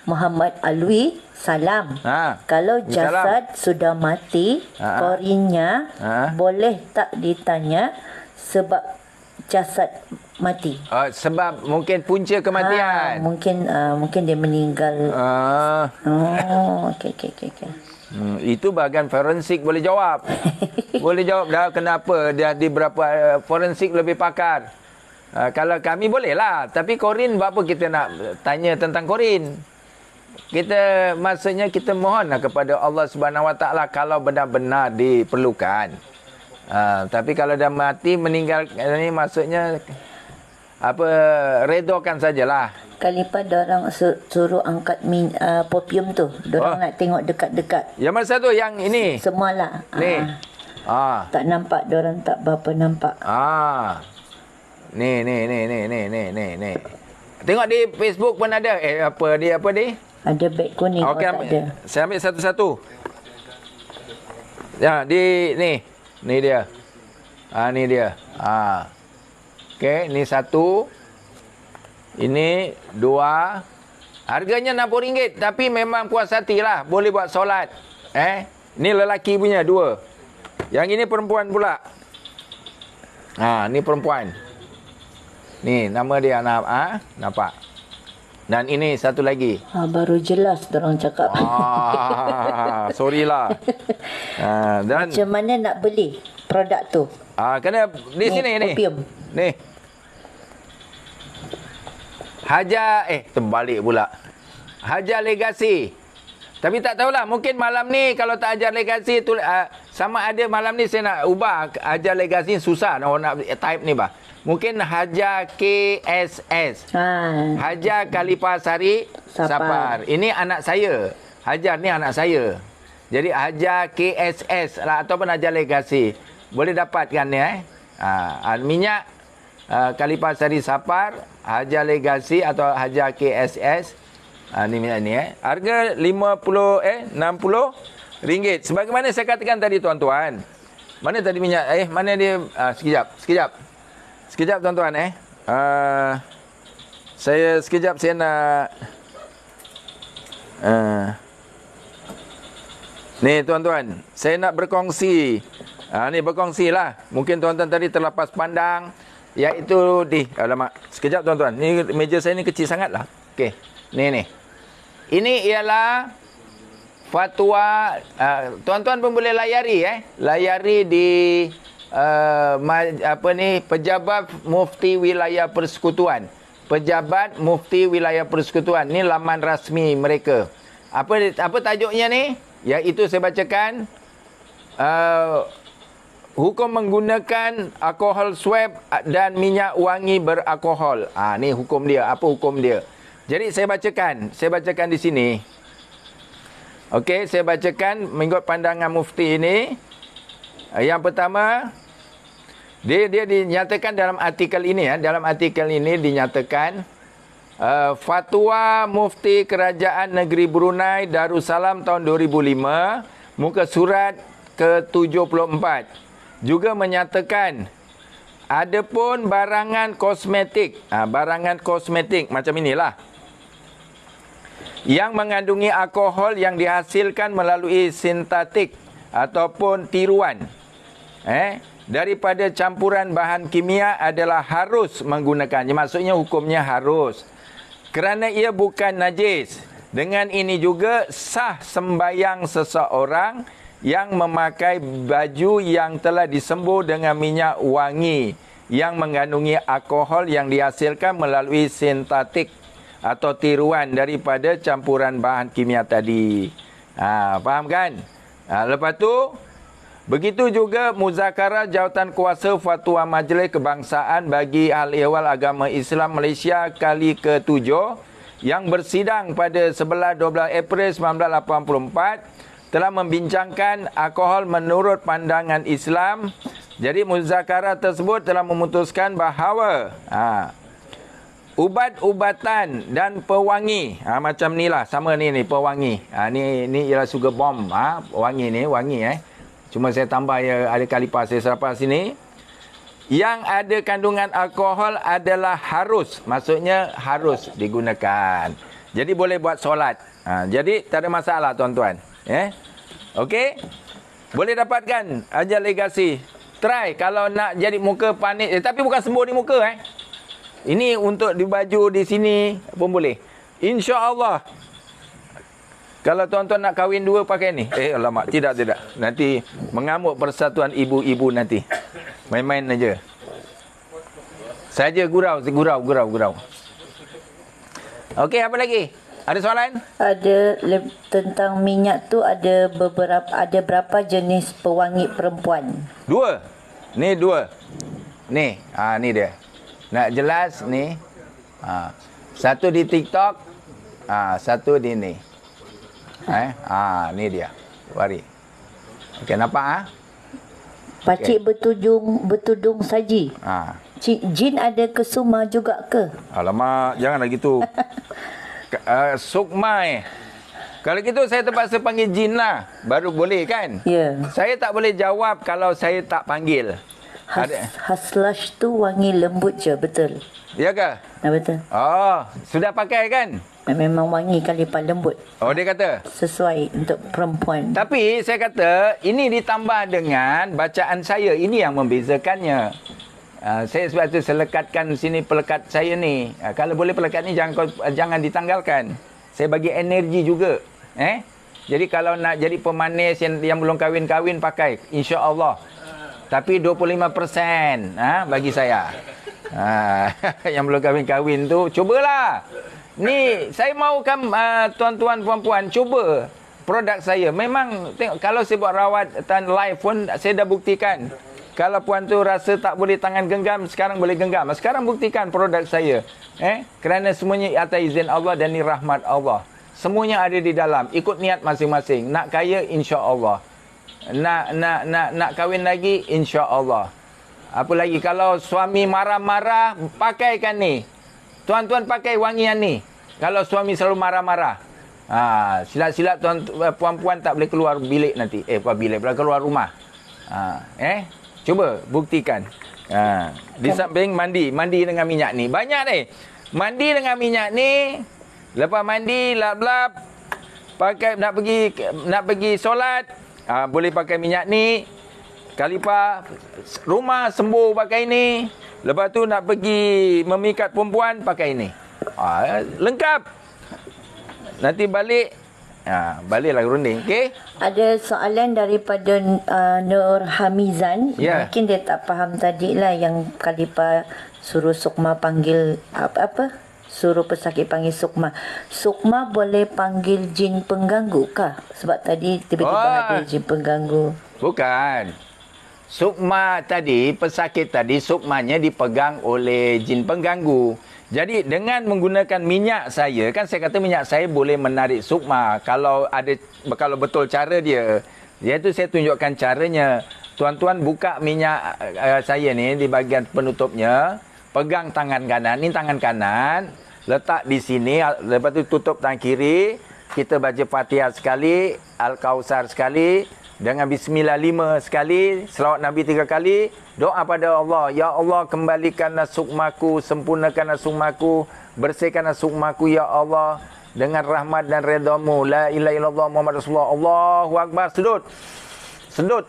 Muhammad Alwi, salam. Kalau jasad sudah mati, korinya boleh tak ditanya sebab jasad mati? Sebab mungkin punca kematian. Mungkin dia meninggal. Okey. Itu bahagian forensik boleh jawab. Boleh jawab dah kenapa dia di berapa forensik lebih pakar. Kalau kami bolehlah, tapi korin apa kita nak tanya tentang korin? Kita maksudnya kita mohonlah kepada Allah Subhanahu Wa Taala kalau benar-benar diperlukan. Tapi kalau dah mati meninggal ni maksudnya redokan sajalah. Khalifah dorang suruh angkat popium tu. Dorang nak tengok dekat-dekat. Yang mana satu? Yang ini? Semualah. Ni. Tak nampak, dorang tak berapa nampak. Ni. Tengok di Facebook pun ada. Apa dia? Ada beg kuning. Okey, tak ada. saya ambil satu-satu. Ya, ni dia. Ni dia. Okey, ni satu. Ini dua. Harganya RM60, tapi memang puas hatilah. Boleh buat solat. Ni lelaki punya dua. Yang ini perempuan pula. Ni perempuan. Ni nama dia nampak. Dan ini satu lagi. Baru jelas dorang cakap. Sorry lah. Dan macam mana nak beli produk tu? Kena di sini ni. Opium. Ni. Terbalik pula. Hajar Legasi. Tapi tak tahulah, mungkin malam ni kalau tak Hajar Legasi tu sama ada malam ni saya nak ubah Hajar Legasi susah nak type ni bah. Mungkin Hajar KSS. Hajar Khalifah Sari Sapar. Ini anak saya. Hajar ni anak saya. Jadi Hajar KSS lah, ataupun Hajar Legasi. Boleh dapatkan ni minyak Khalifah Sari Sapar, Hajar Legasi atau Hajar KSS. Ni minyak ni harga RM60. Sebagaimana saya katakan tadi tuan-tuan. Mana tadi minyak? Mana dia? Sekejap tuan-tuan saya nak ni tuan-tuan, saya nak berkongsi. Ni berkongsilah. Mungkin tuan-tuan tadi terlepas pandang, iaitu alamak. Sekejap tuan-tuan. Ni meja saya ni kecil sangatlah. Okey. Ni. Ini ialah fatwa, tuan-tuan pun boleh layari layari di Pejabat Mufti Wilayah Persekutuan. Pejabat Mufti Wilayah Persekutuan. Ni laman rasmi mereka. Apa tajuknya ni? Iaitu saya bacakan hukum menggunakan alkohol swab dan minyak wangi beralkohol. Ni hukum dia. Apa hukum dia? Jadi saya bacakan di sini. Okey, saya bacakan mengikut pandangan mufti ini. Yang pertama, dia dinyatakan dalam artikel ini dalam artikel ini dinyatakan Fatwa Mufti Kerajaan Negeri Brunei Darussalam tahun 2005 muka surat ke-74 juga menyatakan adapun barangan kosmetik macam inilah yang mengandungi alkohol yang dihasilkan melalui sintetik ataupun tiruan daripada campuran bahan kimia adalah harus menggunakannya. Maksudnya hukumnya harus. Kerana ia bukan najis. Dengan ini juga sah sembayang seseorang yang memakai baju yang telah disembur dengan minyak wangi yang mengandungi alkohol yang dihasilkan melalui sintetik atau tiruan daripada campuran bahan kimia tadi. Faham kan? Lepas tu, begitu juga muzakarah jawatan kuasa Fatwa Majlis Kebangsaan bagi Ahli Ehwal Agama Islam Malaysia kali ke-7 yang bersidang pada 11-12 April 1984 telah membincangkan alkohol menurut pandangan Islam. Jadi muzakarah tersebut telah memutuskan bahawa ubat-ubatan dan pewangi, macam ni lah, sama ni pewangi. Ni ialah sugar bomb, wangi ni, Cuma saya tambah ada kalipah saya serapah sini. Yang ada kandungan alkohol adalah harus. Maksudnya harus digunakan. Jadi boleh buat solat. Jadi tak ada masalah tuan-tuan. Okey? Boleh dapatkan ajar legasi. Try kalau nak jadi muka panik. Tapi bukan sembur di muka. Ini untuk di baju di sini pun boleh. InsyaAllah. Kalau tuan-tuan nak kahwin dua pakai ni. Alamak. Tidak. Nanti mengamuk persatuan ibu-ibu nanti. Main-main aja. Saja gurau. Okey, apa lagi? Ada soalan? Ada tentang minyak tu ada berapa jenis pewangi perempuan? 2. Ni 2. Ni, ni dia. Nak jelas ni. Satu di TikTok, satu di ni. Ni dia. Wari. Okey, nampak Pakcik bertudung saji. Jin ada ke Sukma juga ke? Alamak, janganlah gitu. Sukma Kalau gitu saya terpaksa panggil jin lah. Baru boleh kan? Ya. Saya tak boleh jawab kalau saya tak panggil. Haslash tu wangi lembut je, betul? Ya ke? Betul. Sudah pakai kan? Memang wangi kalipah lembut. Dia kata? Sesuai untuk perempuan. Tapi saya kata, ini ditambah dengan bacaan saya. Ini yang membezakannya. Saya sebab itu selekatkan sini pelekat saya ni. Kalau boleh pelekat ni jangan ditanggalkan. Saya bagi energi juga. Jadi kalau nak jadi pemanis yang belum kahwin-kahwin pakai. InsyaAllah. Tapi 25% bagi saya. Yang belum kahwin-kahwin tu, cubalah. Ni, saya mahukan tuan-tuan puan-puan cuba produk saya. Memang tengok, kalau saya buat rawatan live pun saya dah buktikan. Kalau puan tu rasa tak boleh tangan genggam, sekarang boleh genggam. Sekarang buktikan produk saya. Kerana semuanya atas izin Allah dan ni rahmat Allah. Semuanya ada di dalam. Ikut niat masing-masing. Nak kaya, insya-Allah. Nak kahwin lagi, insya-Allah. Apa lagi, kalau suami marah-marah, pakaikan ni. Tuan-tuan pakai wangian ni. Kalau suami selalu marah-marah. Silap-silap puan-puan tak boleh keluar bilik nanti. Bilik pula, keluar rumah. Cuba buktikan. Di samping mandi dengan minyak ni. Banyak ni. Mandi dengan minyak ni. Lepas mandi, lap-lap. Pakai nak pergi solat. Boleh pakai minyak ni. Kalipah rumah sembur pakai ni. Lepas tu nak pergi memikat perempuan pakai ni. Lengkap. Nanti balik. Baliklah runding. Okey? Ada soalan daripada Nur Hamizan. Mungkin dia tak faham tadi lah yang Kalipah suruh Sukma panggil apa? Suruh pesakit panggil Sukma. Sukma boleh panggil jin pengganggu kah? Sebab tadi tiba-tiba ada jin pengganggu. Bukan. Sukma tadi, pesakit tadi, sukmanya dipegang oleh jin pengganggu. Jadi dengan menggunakan minyak saya, kan saya kata minyak saya boleh menarik sukma. Kalau betul cara dia. Iaitu saya tunjukkan caranya. Tuan-tuan buka minyak saya ni di bahagian penutupnya. Pegang tangan kanan. Ni tangan kanan. Letak di sini. Lepas tu tutup tangan kiri. Kita baca Fatihah sekali. Al-Kausar sekali. Dengan Bismillah 5 sekali, selawat Nabi 3 kali, doa pada Allah, ya Allah kembalikanlah sukmaku, sempurnakanlah sukmaku, bersihkanlah sukmaku ya Allah dengan rahmat dan redamu. La ilaha illallah Muhammad Rasulullah. Allahu Akbar. Sedut.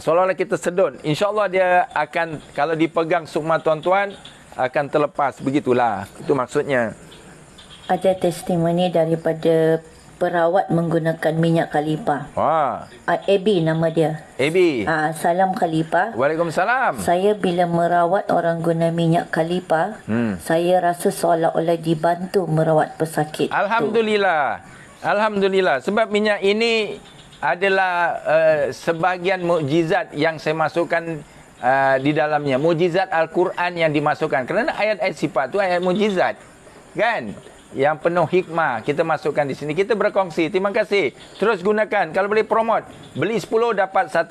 Seolah-olah kita sedut. InsyaAllah dia akan, kalau dipegang sukma tuan-tuan, akan terlepas. Begitulah. Itu maksudnya. Ada testimoni daripada perawat menggunakan minyak kalipah. Abi nama dia. Abi. Salam kalipah. Waalaikumsalam. Saya bila merawat orang guna minyak kalipah, saya rasa seolah-olah dibantu merawat pesakit. Alhamdulillah. Alhamdulillah. Sebab minyak ini adalah sebahagian mukjizat yang saya masukkan di dalamnya. Mukjizat Al-Quran yang dimasukkan. Kerana ayat-ayat sifat tu ayat mukjizat. Kan? Yang penuh hikmah kita masukkan di sini. Kita berkongsi. Terima kasih. Terus gunakan. Kalau boleh promote, beli 10 dapat 1.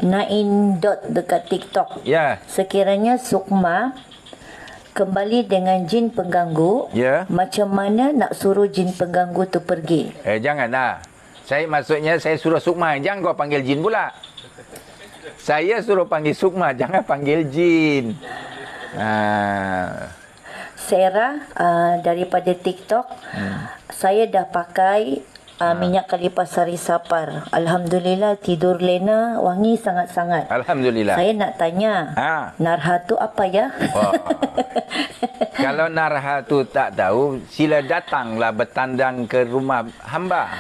Nain dot dekat TikTok. Ya. Sekiranya sukma kembali dengan jin pengganggu, macam mana nak suruh jin pengganggu tu pergi? Janganlah. Maksudnya saya suruh sukma, jangan kau panggil jin pula. Saya suruh panggil sukma, jangan panggil jin. Sarah daripada TikTok, saya dah pakai minyak kalipah sari sapar. Alhamdulillah tidur lena wangi sangat-sangat. Alhamdulillah. Saya nak tanya, narha tu apa ya? Kalau narha tu tak tahu, sila datanglah bertandang ke rumah hamba.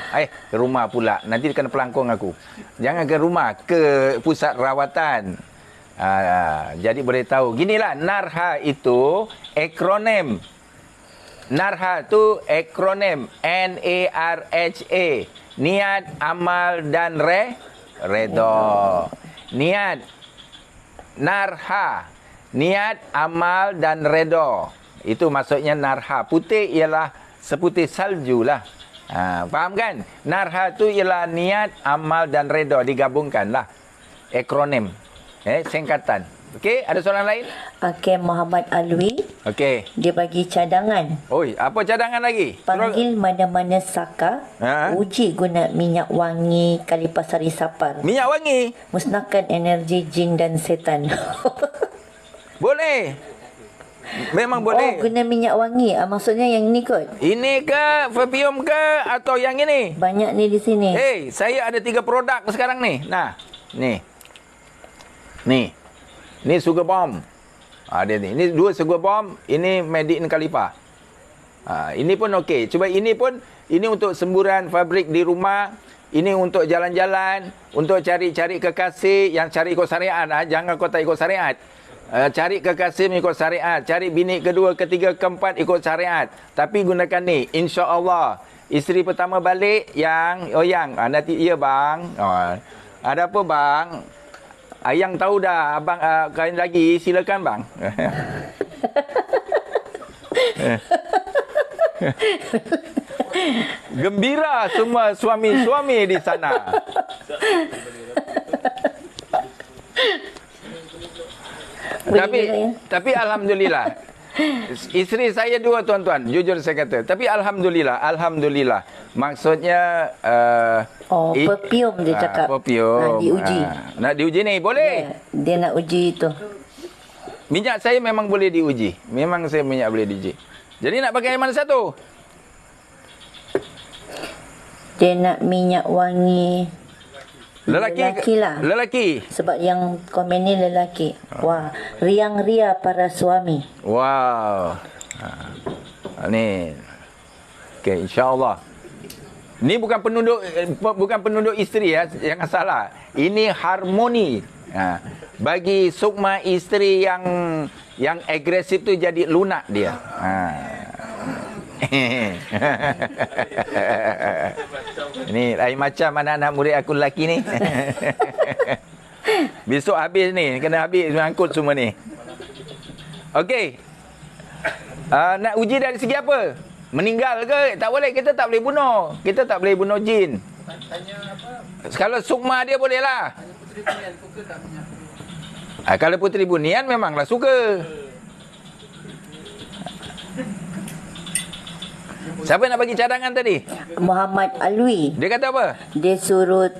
Ke rumah pula. Nanti kena pelangkong aku. Jangan ke rumah, ke pusat rawatan. Jadi boleh tahu. Ginilah, narha itu akronim. Narha tu akronim. N-A-R-H-A. Niat, amal dan redha. Niat. Narha. Niat, amal dan redha. Itu maksudnya narha. Putih ialah seputih salju lah. Faham kan? Narha tu ialah niat, amal dan redha. Digabungkanlah. Akronim. Singkatan. Okey, ada soalan lain? Okey, Muhammad Alwi. Okey. Dia bagi cadangan. Oi, apa cadangan lagi? Panggil mana-mana saka, uji guna minyak wangi kalipah sari sapar. Minyak wangi? Musnahkan energi jin dan setan. Boleh. Memang boleh. Guna minyak wangi. Maksudnya yang ni kot. Ini ke, perfume ke, atau yang ini? Banyak ni di sini. Saya ada 3 produk sekarang ni. Nah, ni. Ni sugar bomb. Dia ni. Ini 2 sugar bomb. Ini made in kalipah. Ini pun okey. Cuba ini pun, ini untuk semburan fabrik di rumah. Ini untuk jalan-jalan, untuk cari-cari kekasih yang cari ikut syariat. Jangan kau tak ikut syariat. Cari kekasih mengikut syariat. Cari bini kedua, ketiga, keempat ikut syariat. Tapi gunakan ni. InsyaAllah. Isteri pertama balik yang, nanti iya bang. Ada apa bang? Ayang tahu dah, abang kain lagi, silakan bang. Gembira semua suami-suami di sana. Tapi alhamdulillah. Isteri saya 2 tuan-tuan, jujur saya kata. Tapi alhamdulillah. Maksudnya perfume dia cakap. Perfume. Nak diuji. Nak diuji ni boleh. Dia nak uji itu. Minyak saya memang boleh diuji. Memang saya minyak boleh diuji. Jadi nak pakai mana satu? Dia nak minyak wangi lelaki lah. Lelaki. Sebab yang komen ni lelaki. Wah, riang ria para suami. Wow. Ni. Okey, insya-Allah. Ni bukan penduduk isteri ya, jangan salah. Ini harmoni. Bagi sukma isteri yang agresif tu jadi lunak dia. Ni lain macam anak-anak murid aku lelaki ni. Besok habis ni, kena habis mengangkut semua ni. Okey. Nak uji dari segi apa? Meninggal ke? Tak boleh, kita tak boleh bunuh. Kita tak boleh bunuh jin. Kalau sukma dia boleh lah. Kalau Puteri Bunian memanglah suka. Siapa nak bagi cadangan tadi? Muhammad Alwi. Dia kata apa? Dia suruh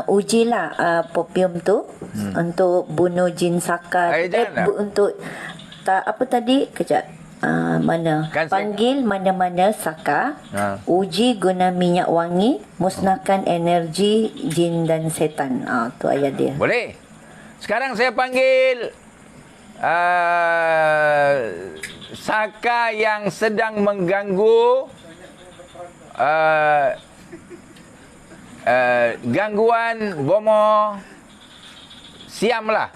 ujilah perfume tu untuk bunuh jin sakar. Untuk apa tadi? Kejap. mana? Kan Panggil mana-mana saka. Ha. Uji guna minyak wangi. Musnahkan energi jin dan setan. Tu ayat dia. Boleh. Sekarang saya panggil saka yang sedang mengganggu gangguan bomo siam lah.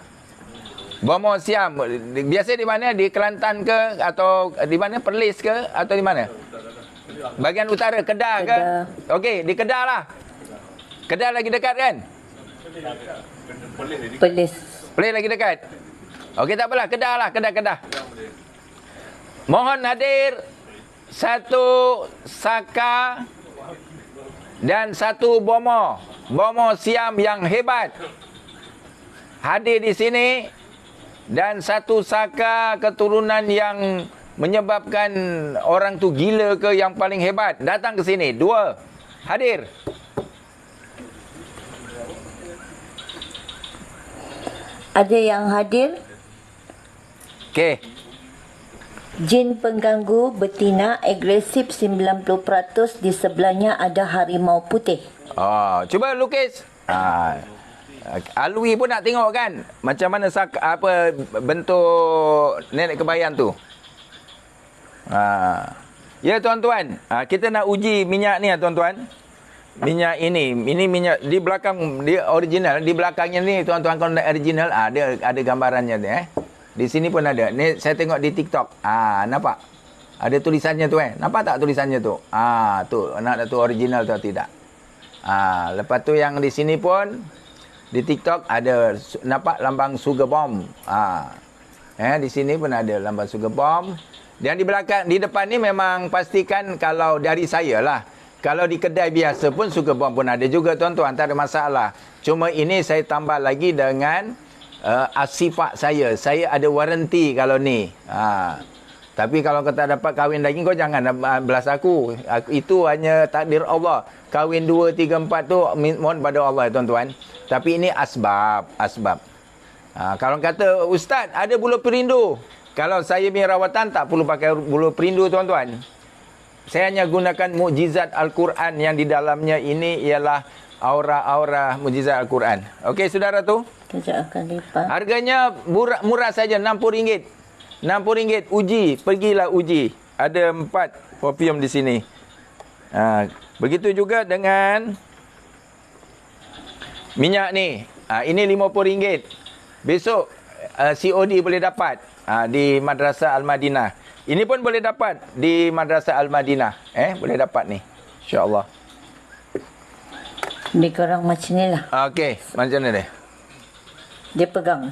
Bomo siam. Biasa di mana? Di Kelantan ke? Atau di mana? Perlis ke? Atau di mana? Bahagian utara. Kedah ke? Okey, di Kedah lah. Kedah lagi dekat kan? Perlis. Perlis lagi dekat. Okey, tak apalah. Kedah lah. Kedah. Mohon hadir satu saka dan satu bomo. Bomo siam yang hebat. Hadir di sini. Dan satu saka keturunan yang menyebabkan orang tu gila ke yang paling hebat. Datang ke sini. 2. Hadir. Ada yang hadir? Okey. Jin pengganggu betina agresif 90%, di sebelahnya ada harimau putih. Cuba lukis. Alwi pun nak tengok kan macam mana bentuk nenek kebayan tu. Ya tuan-tuan, kita nak uji minyak ni tuan-tuan. Minyak ini minyak di belakang dia original, di belakangnya ni tuan-tuan kalau nak original ada gambarannya tu Di sini pun ada. Ni saya tengok di TikTok. Nampak? Ada tulisannya tu Nampak tak tulisannya tu? Tu nak tu original tu tidak. Lepas tu yang di sini pun di TikTok ada nampak lambang sugar bomb. Di sini pun ada lambang sugar bomb. Dan di belakang, di depan ni memang pastikan kalau dari saya lah. Kalau di kedai biasa pun sugar bomb pun ada juga tuan-tuan, tak ada masalah. Cuma ini saya tambah lagi dengan asifak saya. Saya ada waranti kalau ni. Tapi kalau kau tak dapat kahwin lagi, kau jangan belas aku. Itu hanya takdir Allah. Kahwin 2, 3, 4 tu mohon pada Allah tuan-tuan. Tapi ini asbab. Kalau kata ustaz ada bulu perindu. Kalau saya punya rawatan tak perlu pakai bulu perindu tuan-tuan. Saya hanya gunakan mukjizat Al-Quran yang di dalamnya ini ialah aura-aura mukjizat Al-Quran. Okey saudara tu? Kejap akan lipat. Harganya murah saja RM60. RM60 uji, pergilah uji. Ada 4 perfume di sini. Begitu juga dengan minyak ni. Ini RM50. Besok COD boleh dapat di Madrasah Al-Madinah. Ini pun boleh dapat di Madrasah Al-Madinah. Boleh dapat ni. InsyaAllah. Dia korang macam ni lah. Okey, macam mana dia? Dia pegang.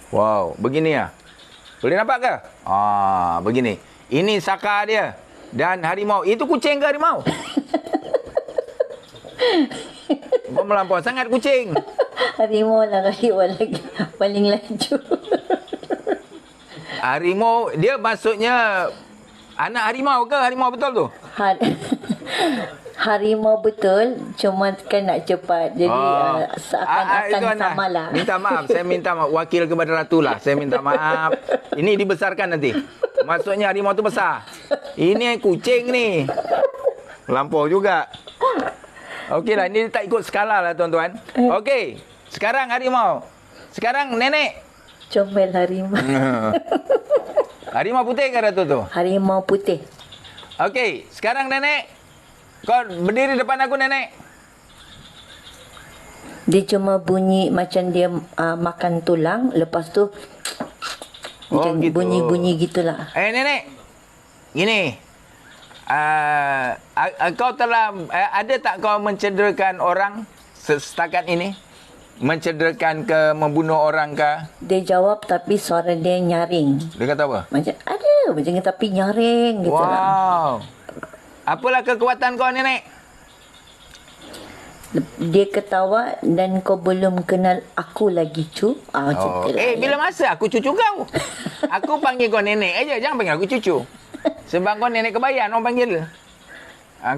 Wow, begini ya. Boleh nampak ke? Begini. Ini saka dia. Dan harimau. Itu kucing ke harimau? Kau melampau sangat kucing. Harimau lah lagi. Paling laju. Harimau, dia maksudnya anak harimau ke? Harimau betul tu? Harimau betul, cuma kan nak cepat. Jadi seakan-akan samalah. Minta maaf, saya minta maaf. Wakil kepada Ratu lah. Saya minta maaf. Ini dibesarkan nanti. Maksudnya harimau tu besar. Ini kucing ni. Melampau juga. Okeylah, ini tak ikut skala lah tuan-tuan. Okey, sekarang harimau. Sekarang nenek. Comel harimau. Harimau putih ke Ratu tu? Harimau putih. Okey, sekarang nenek. Kau berdiri depan aku nenek. Dia cuma bunyi macam dia makan tulang. Lepas tu macam gitu. bunyi-bunyi gitulah. Nenek. Gini. Kau telah ada tak kau mencederakan orang setakat ini? Mencederakan ke, membunuh orang ke? Dia jawab tapi suara dia nyaring. Dia kata apa? Macam ada macam ni tapi nyaring gitu lah. Wow. Apalah kekuatan kau nenek? Dia ketawa dan kau belum kenal aku lagi cu. Macam bila masa aku cucu kau? Aku panggil kau nenek aja, jangan panggil aku cucu. Sebab kau nenek kebayan orang panggil.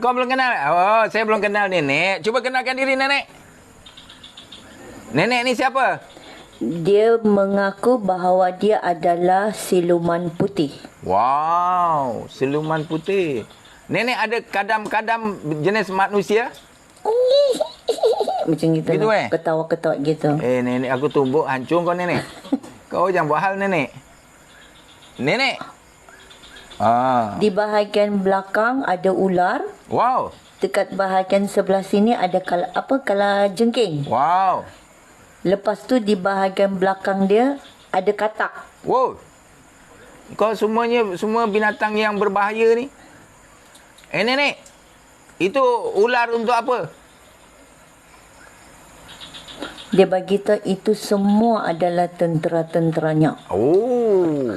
Kau belum kenal? Saya belum kenal nenek. Cuba kenalkan diri nenek. Nenek ni siapa? Dia mengaku bahawa dia adalah siluman putih. Wow, siluman putih. Nenek ada kadam-kadam jenis manusia? Macam gitu, Gitu, lah. Ketawa-ketawa gitu. Nenek aku tumbuk hancur kau nenek. Kau jangan buat hal nenek. Nenek. Di bahagian belakang ada ular. Wow. Dekat bahagian sebelah sini ada kala jengking. Wow. Lepas tu di bahagian belakang dia ada katak. Wow. Kau semua binatang yang berbahaya ni. Nenek. Itu ular untuk apa? Dia bagi tahu itu semua adalah tentera-tenteranya. Oh.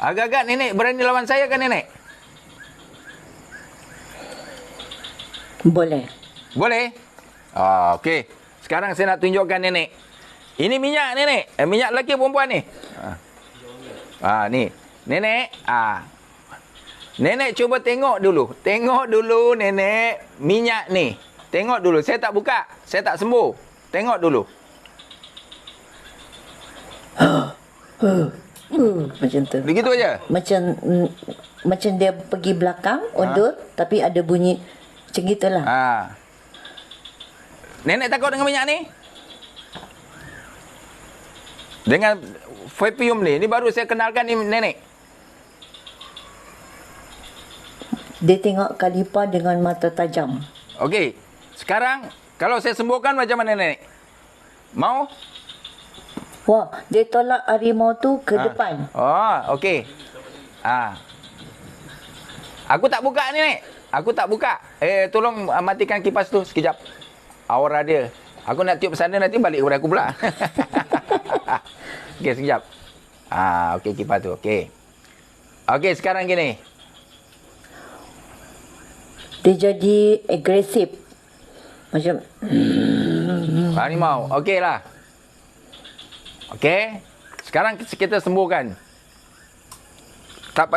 Agak-agak nenek berani lawan saya kan nenek? Boleh. Boleh? Okey. Sekarang saya nak tunjukkan nenek. Ini minyak nenek. Minyak lelaki perempuan ni? Ni. Nenek. Nenek cuba tengok dulu. Tengok dulu nenek. Minyak ni. Tengok dulu. Saya tak buka. Saya tak sembuh. Tengok dulu. Macam tu. Begitu aja. Macam dia pergi belakang, undur, tapi ada bunyi macam gitulah. Nenek takut dengan minyak ni? Dengan vapium ni. Ni baru saya kenalkan ni nenek. Dia tengok Khalifa dengan mata tajam. Okey. Sekarang, kalau saya sembuhkan macam mana nenek? Mau? Wah, dia tolak harimau tu ke depan. Okey. Aku tak buka ni, Nek. Aku tak buka. Tolong matikan kipas tu sekejap. Aura dia. Aku nak tiup sana nanti balik kepada aku pula. Okey, sekejap. Okey, kipas tu. Okey. Okey, sekarang gini. Dia jadi agresif. Macam harimau. Okey lah. Okey. Sekarang kita sembuhkan. Tak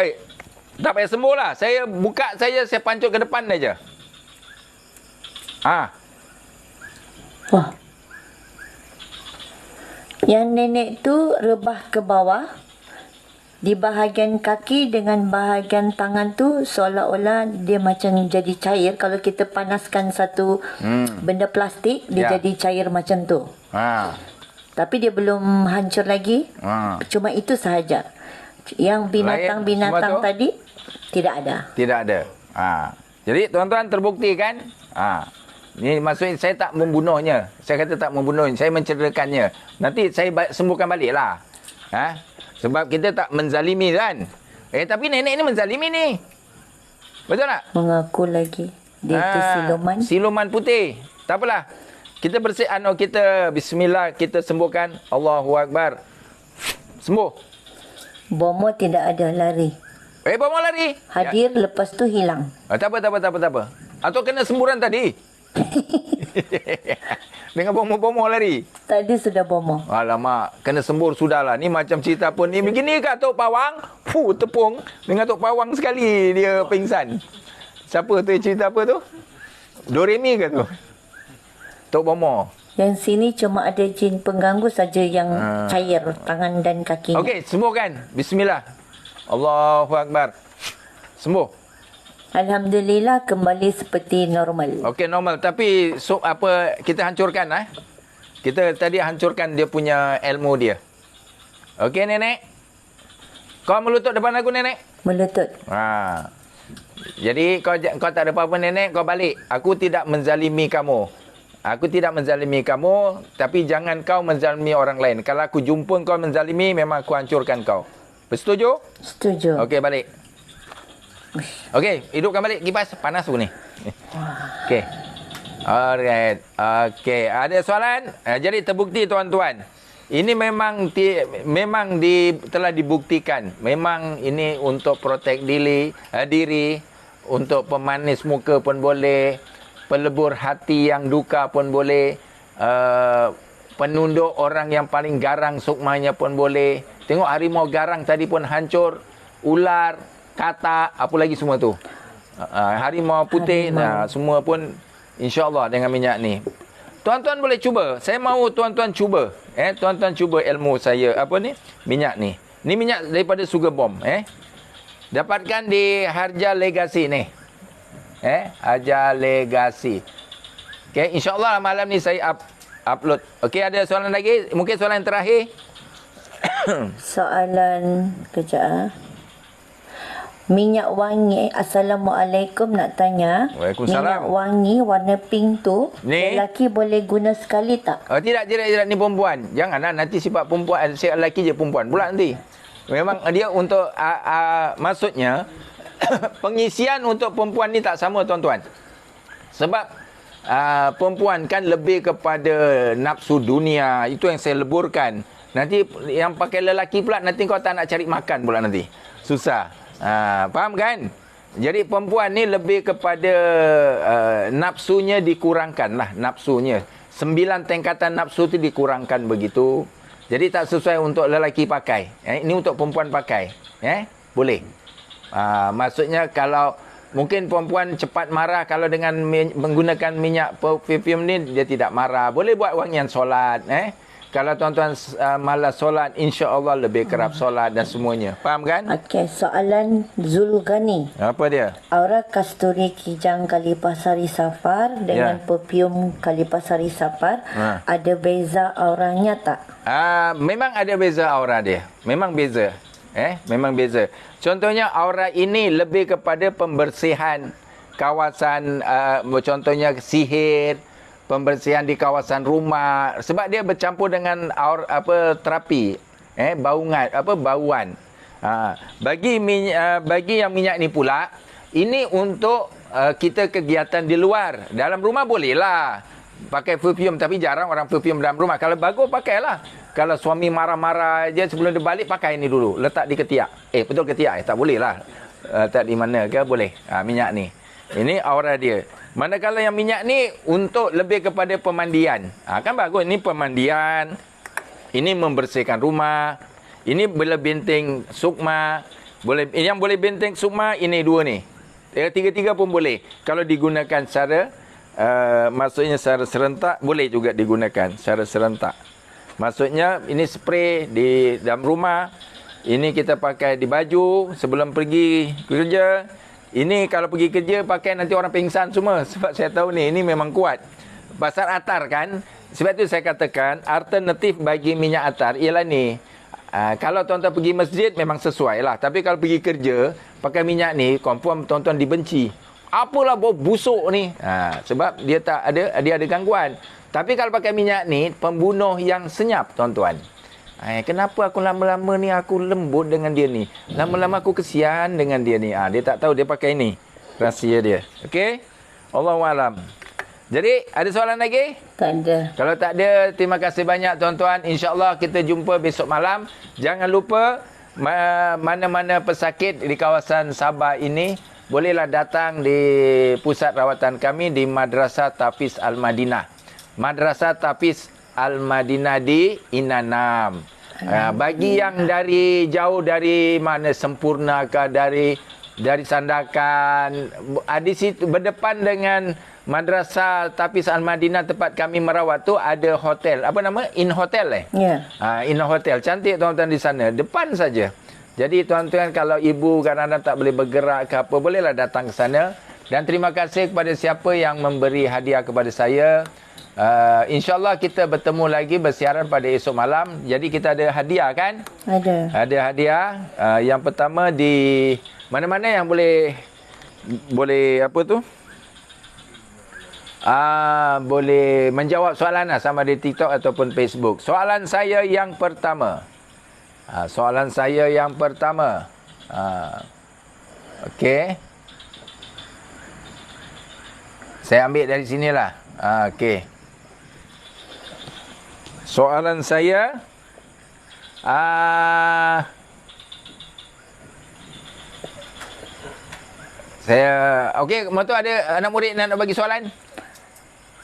payah sembuh lah. Saya buka saja, saya pancuk ke depan saja. Wah. Yang nenek tu rebah ke bawah. Di bahagian kaki dengan bahagian tangan tu seolah-olah dia macam jadi cair. Kalau kita panaskan satu benda plastik, dia jadi cair macam tu. Tapi dia belum hancur lagi. Cuma itu sahaja. Yang binatang-binatang tadi tidak ada. Tidak ada. Jadi tuan-tuan terbukti kan? Ini maksudnya saya tak membunuhnya. Saya kata tak membunuhnya. Saya mencederakannya. Nanti saya sembuhkan balik lah. Sebab kita tak menzalimi kan? Tapi nenek ni menzalimi ni. Betul tak? Mengaku lagi. Dia itu siluman. Siluman putih. Tak apalah. Kita kita bismillah, kita sembuhkan. Allahu Akbar. Sembuh. Bomo tidak ada lari. Bomo lari? Hadir lepas tu hilang. Tak apa. Atau kena semburan tadi? Dengan bomo-bomo lari. Tadi sudah bomo. Alamak, kena sembur sudahlah. Ni macam cerita pun ni. Begini ke Tok Pawang? Tepung. Dengan Tok Pawang sekali dia pingsan. Siapa tu yang cerita apa tu? Doremi ke tu? Tok Bomo. Yang sini cuma ada jin pengganggu saja yang cair tangan dan kakinya. Okey, sembuhkan. Bismillah. Allahu Akbar. Sembuh. Alhamdulillah kembali seperti normal. Okey, normal. Tapi kita hancurkan Kita tadi hancurkan dia punya ilmu dia. Okey, nenek. Kau melutut depan aku, nenek? Melutut. Jadi kau tak ada apa-apa, nenek, kau balik. Aku tidak menzalimi kamu. Tapi jangan kau menzalimi orang lain. Kalau aku jumpa kau menzalimi, memang aku hancurkan kau. Bersetuju? Setuju. Okey, balik. Okey, hidupkan balik kipas. Panas aku ni. Okey. Alright. Okey, ada soalan? Jadi terbukti tuan-tuan. Ini memang telah dibuktikan. Memang ini untuk protek diri, untuk pemanis muka pun boleh, pelebur hati yang duka pun boleh, penunduk orang yang paling garang sukmanya pun boleh. Tengok harimau garang tadi pun hancur, ular, katak, apa lagi semua tu. Harimau putih, semua pun insya-Allah dengan minyak ni. Tuan-tuan boleh cuba. Saya mahu tuan-tuan cuba. Tuan-tuan cuba ilmu saya. Apa ni? Minyak ni. Ni minyak daripada Sugar Bomb. Dapatkan di Harja Legasi ni. Harja Legasi. Okay, insyaAllah malam ni saya upload. Okey, ada soalan lagi? Mungkin soalan terakhir. Soalan kejap. Minyak wangi. Assalamualaikum, nak tanya. Waalaikumsalam. Minyak wangi warna pink tu, Ni? lelaki boleh guna sekali tak? Tidak, ni perempuan. Janganlah nanti sifat perempuan, sifat lelaki je perempuan pula nanti. Memang dia untuk maksudnya pengisian untuk perempuan ni tak sama tuan-tuan. Sebab perempuan kan lebih kepada nafsu dunia. Itu yang saya leburkan. Nanti yang pakai lelaki pula, nanti kau tak nak cari makan pula nanti. Susah. Faham kan? Jadi perempuan ni lebih kepada nafsunya dikurangkan lah. Nafsunya 9 tingkatan nafsu tu dikurangkan begitu. Jadi tak sesuai untuk lelaki pakai. Ini untuk perempuan pakai. Boleh. Maksudnya kalau mungkin perempuan cepat marah kalau dengan menggunakan minyak perfume ni, dia tidak marah. Boleh buat wangian solat. Kalau tuan-tuan malas solat, insya-Allah lebih kerap solat dan semuanya. Faham kan? Okey, soalan Zulgani. Apa dia? Aura kasturi kijang Kalipasari Safar dengan perfume Kalipasari Safar, ada beza auranya tak? Memang ada beza aura dia. Memang beza. Memang beza. Contohnya aura ini lebih kepada pembersihan kawasan, contohnya sihir, pembersihan di kawasan rumah, sebab dia bercampur dengan terapi, bauan. Bagi yang minyak ni pula, ini untuk kita kegiatan di luar. Dalam rumah bolehlah pakai perfume, tapi jarang orang perfume dalam rumah. Kalau bagus pakailah. Kalau suami marah-marah je sebelum dia balik, pakai ni dulu, letak di ketiak. Betul ketiak? Tak boleh lah. Letak di mana ke boleh. Minyak ni. Ini aura dia. Manakala yang minyak ni untuk lebih kepada pemandian. Kan bagus. Ini pemandian. Ini membersihkan rumah. Ini boleh benteng sukma. Yang boleh benteng sukma, ini dua ni. Tiga-tiga pun boleh. Kalau digunakan secara, maksudnya secara serentak, boleh juga digunakan secara serentak. Maksudnya ini spray di dalam rumah. Ini kita pakai di baju sebelum pergi kerja. Ini kalau pergi kerja pakai nanti orang pingsan semua. Sebab saya tahu ni, ini memang kuat. Pasal atar kan. Sebab itu saya katakan alternatif bagi minyak atar ialah ni. Kalau tuan-tuan pergi masjid memang sesuai lah. Tapi kalau pergi kerja pakai minyak ni, confirm tuan-tuan dibenci. Apalah bau busuk ni. Sebab dia ada gangguan. Tapi kalau pakai minyak ni, pembunuh yang senyap tuan-tuan. Kenapa aku lama-lama ni aku lembut dengan dia ni? Lama-lama aku kesian dengan dia ni. Dia tak tahu dia pakai ni. Rahsia dia. Okey? Allahualam. Jadi, ada soalan lagi? Tak ada. Kalau tak ada, terima kasih banyak tuan-tuan. InsyaAllah kita jumpa besok malam. Jangan lupa, mana-mana pesakit di kawasan Sabah ini, bolehlah datang di pusat rawatan kami di Madrasah Tafiz Al-Madinah. Madrasah Tafiz Al-Madinah di Inanam. Bagi yang dari jauh, dari mana, Sempurna ke, dari Sandakan, di situ berdepan dengan Madrasah Tafiz Al-Madinah tempat kami merawat tu ada hotel. Apa nama? In Hotel In Hotel. Cantik tuan-tuan di sana. Depan saja. Jadi tuan-tuan, kalau ibu kadang-kadang tak boleh bergerak ke apa, bolehlah datang ke sana. Dan terima kasih kepada siapa yang memberi hadiah kepada saya. InsyaAllah kita bertemu lagi bersiaran pada esok malam. Jadi kita ada hadiah kan? Ada hadiah. Yang pertama di mana-mana yang boleh apa tu? Boleh menjawab soalan lah, sama di TikTok ataupun Facebook. Soalan saya yang pertama. Okey. Saya ambil dari sinilah. Okey. Soalan saya, okey, Mak Tu ada anak murid nak bagi soalan?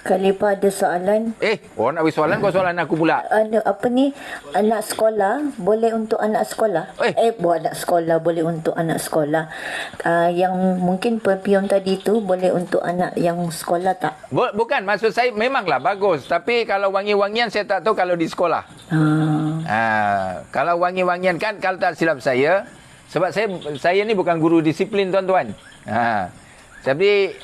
Khalifah ada soalan. Orang nak beri soalan, kau soalan aku pula. Ada apa ni? Anak sekolah boleh untuk anak sekolah? Buat anak sekolah boleh untuk anak sekolah. Yang mungkin perfume tadi tu boleh untuk anak yang sekolah tak? Bukan, maksud saya memanglah bagus. Tapi kalau wangi-wangian saya tak tahu kalau di sekolah. Kalau wangi-wangian kan, kalau tak silap saya, sebab saya ni bukan guru disiplin tuan-tuan. Tapi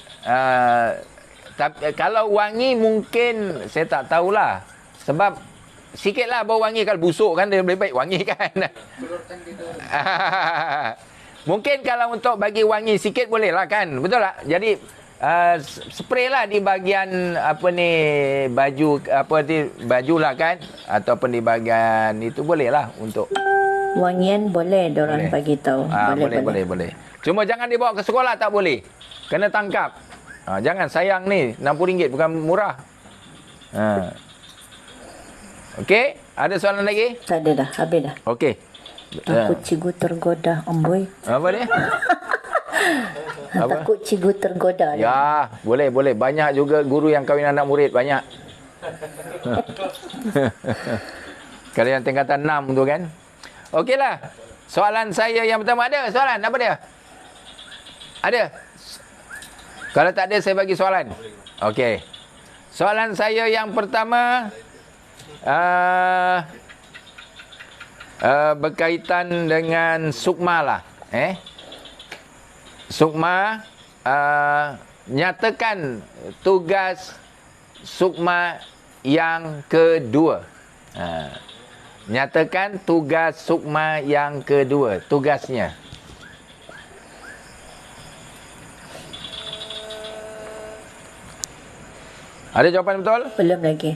kalau wangi mungkin saya tak tahulah. Sebab sikitlah bau wangi, kalau busuk kan dia lebih baik wangi kan. Mungkin kalau untuk bagi wangi sikit boleh lah kan. Betul tak? Jadi spray lah di bahagian baju lah kan, ataupun di bahagian itu boleh lah untuk wangian boleh diorang bagi tahu. Boleh. Cuma jangan dibawa ke sekolah, tak boleh. Kena tangkap. Jangan, sayang ni. RM60 bukan murah. Okey, ada soalan lagi? Tak ada dah, habis dah. Okey. Takut cikgu tergoda, amboi. Apa dia? Takut cikgu tergoda. Ya, boleh. Banyak juga guru yang kahwin anak murid, banyak. Kalau yang tingkatan 6 tu kan. Okeylah. Soalan saya yang pertama, ada soalan? Apa dia? Ada? Kalau tak ada, saya bagi soalan. Okey. Soalan saya yang pertama berkaitan dengan sukma lah. Sukma, nyatakan tugas sukma yang kedua. Nyatakan tugas sukma yang kedua. Tugasnya. Ada jawapan betul? Belum lagi.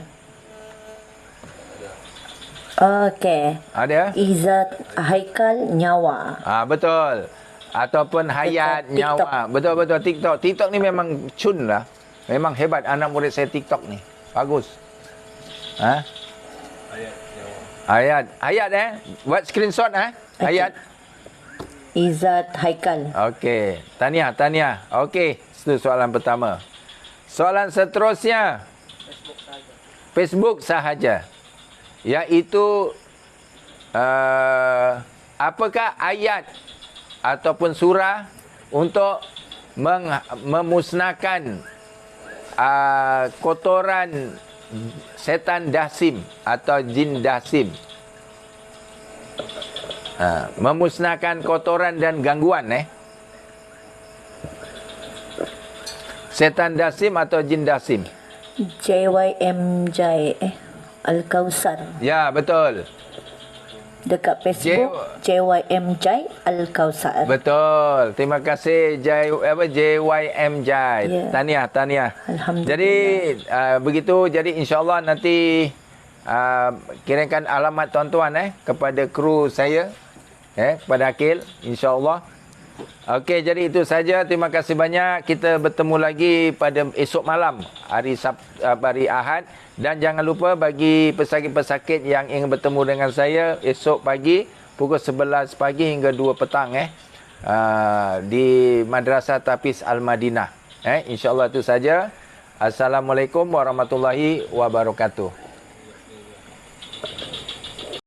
Okey. Ada? Izzat Haikal Nyawa. Betul. Ataupun Hayat Nyawa. Betul-betul TikTok. TikTok ni memang cun lah. Memang hebat anak murid saya TikTok ni. Bagus. Hayat buat screenshot Hayat. Izzat Haikal. Okey. Tahniah. Okey. Itu soalan pertama. Soalan seterusnya. Facebook sahaja. Iaitu apakah ayat ataupun surah untuk memusnahkan kotoran setan dasim atau jin dasim. Memusnahkan kotoran dan gangguan setan dasim atau jin dasim. JYMJ Al-Kausar. Ya, betul. Dekat Facebook JYMJ Al-Kausar. Betul. Terima kasih JYMJ. Tahniah. Alhamdulillah. Jadi begitu. Jadi insya-Allah nanti kirimkan alamat tuan-tuan kepada kru saya, kepada Akil, insya-Allah. Okey, jadi itu saja. Terima kasih banyak. Kita bertemu lagi pada esok malam, hari Ahad. Dan jangan lupa bagi pesakit-pesakit yang ingin bertemu dengan saya esok pagi pukul 11 pagi hingga 2 petang di Madrasah Tafiz Al-Madinah. InsyaAllah itu saja. Assalamualaikum warahmatullahi wabarakatuh.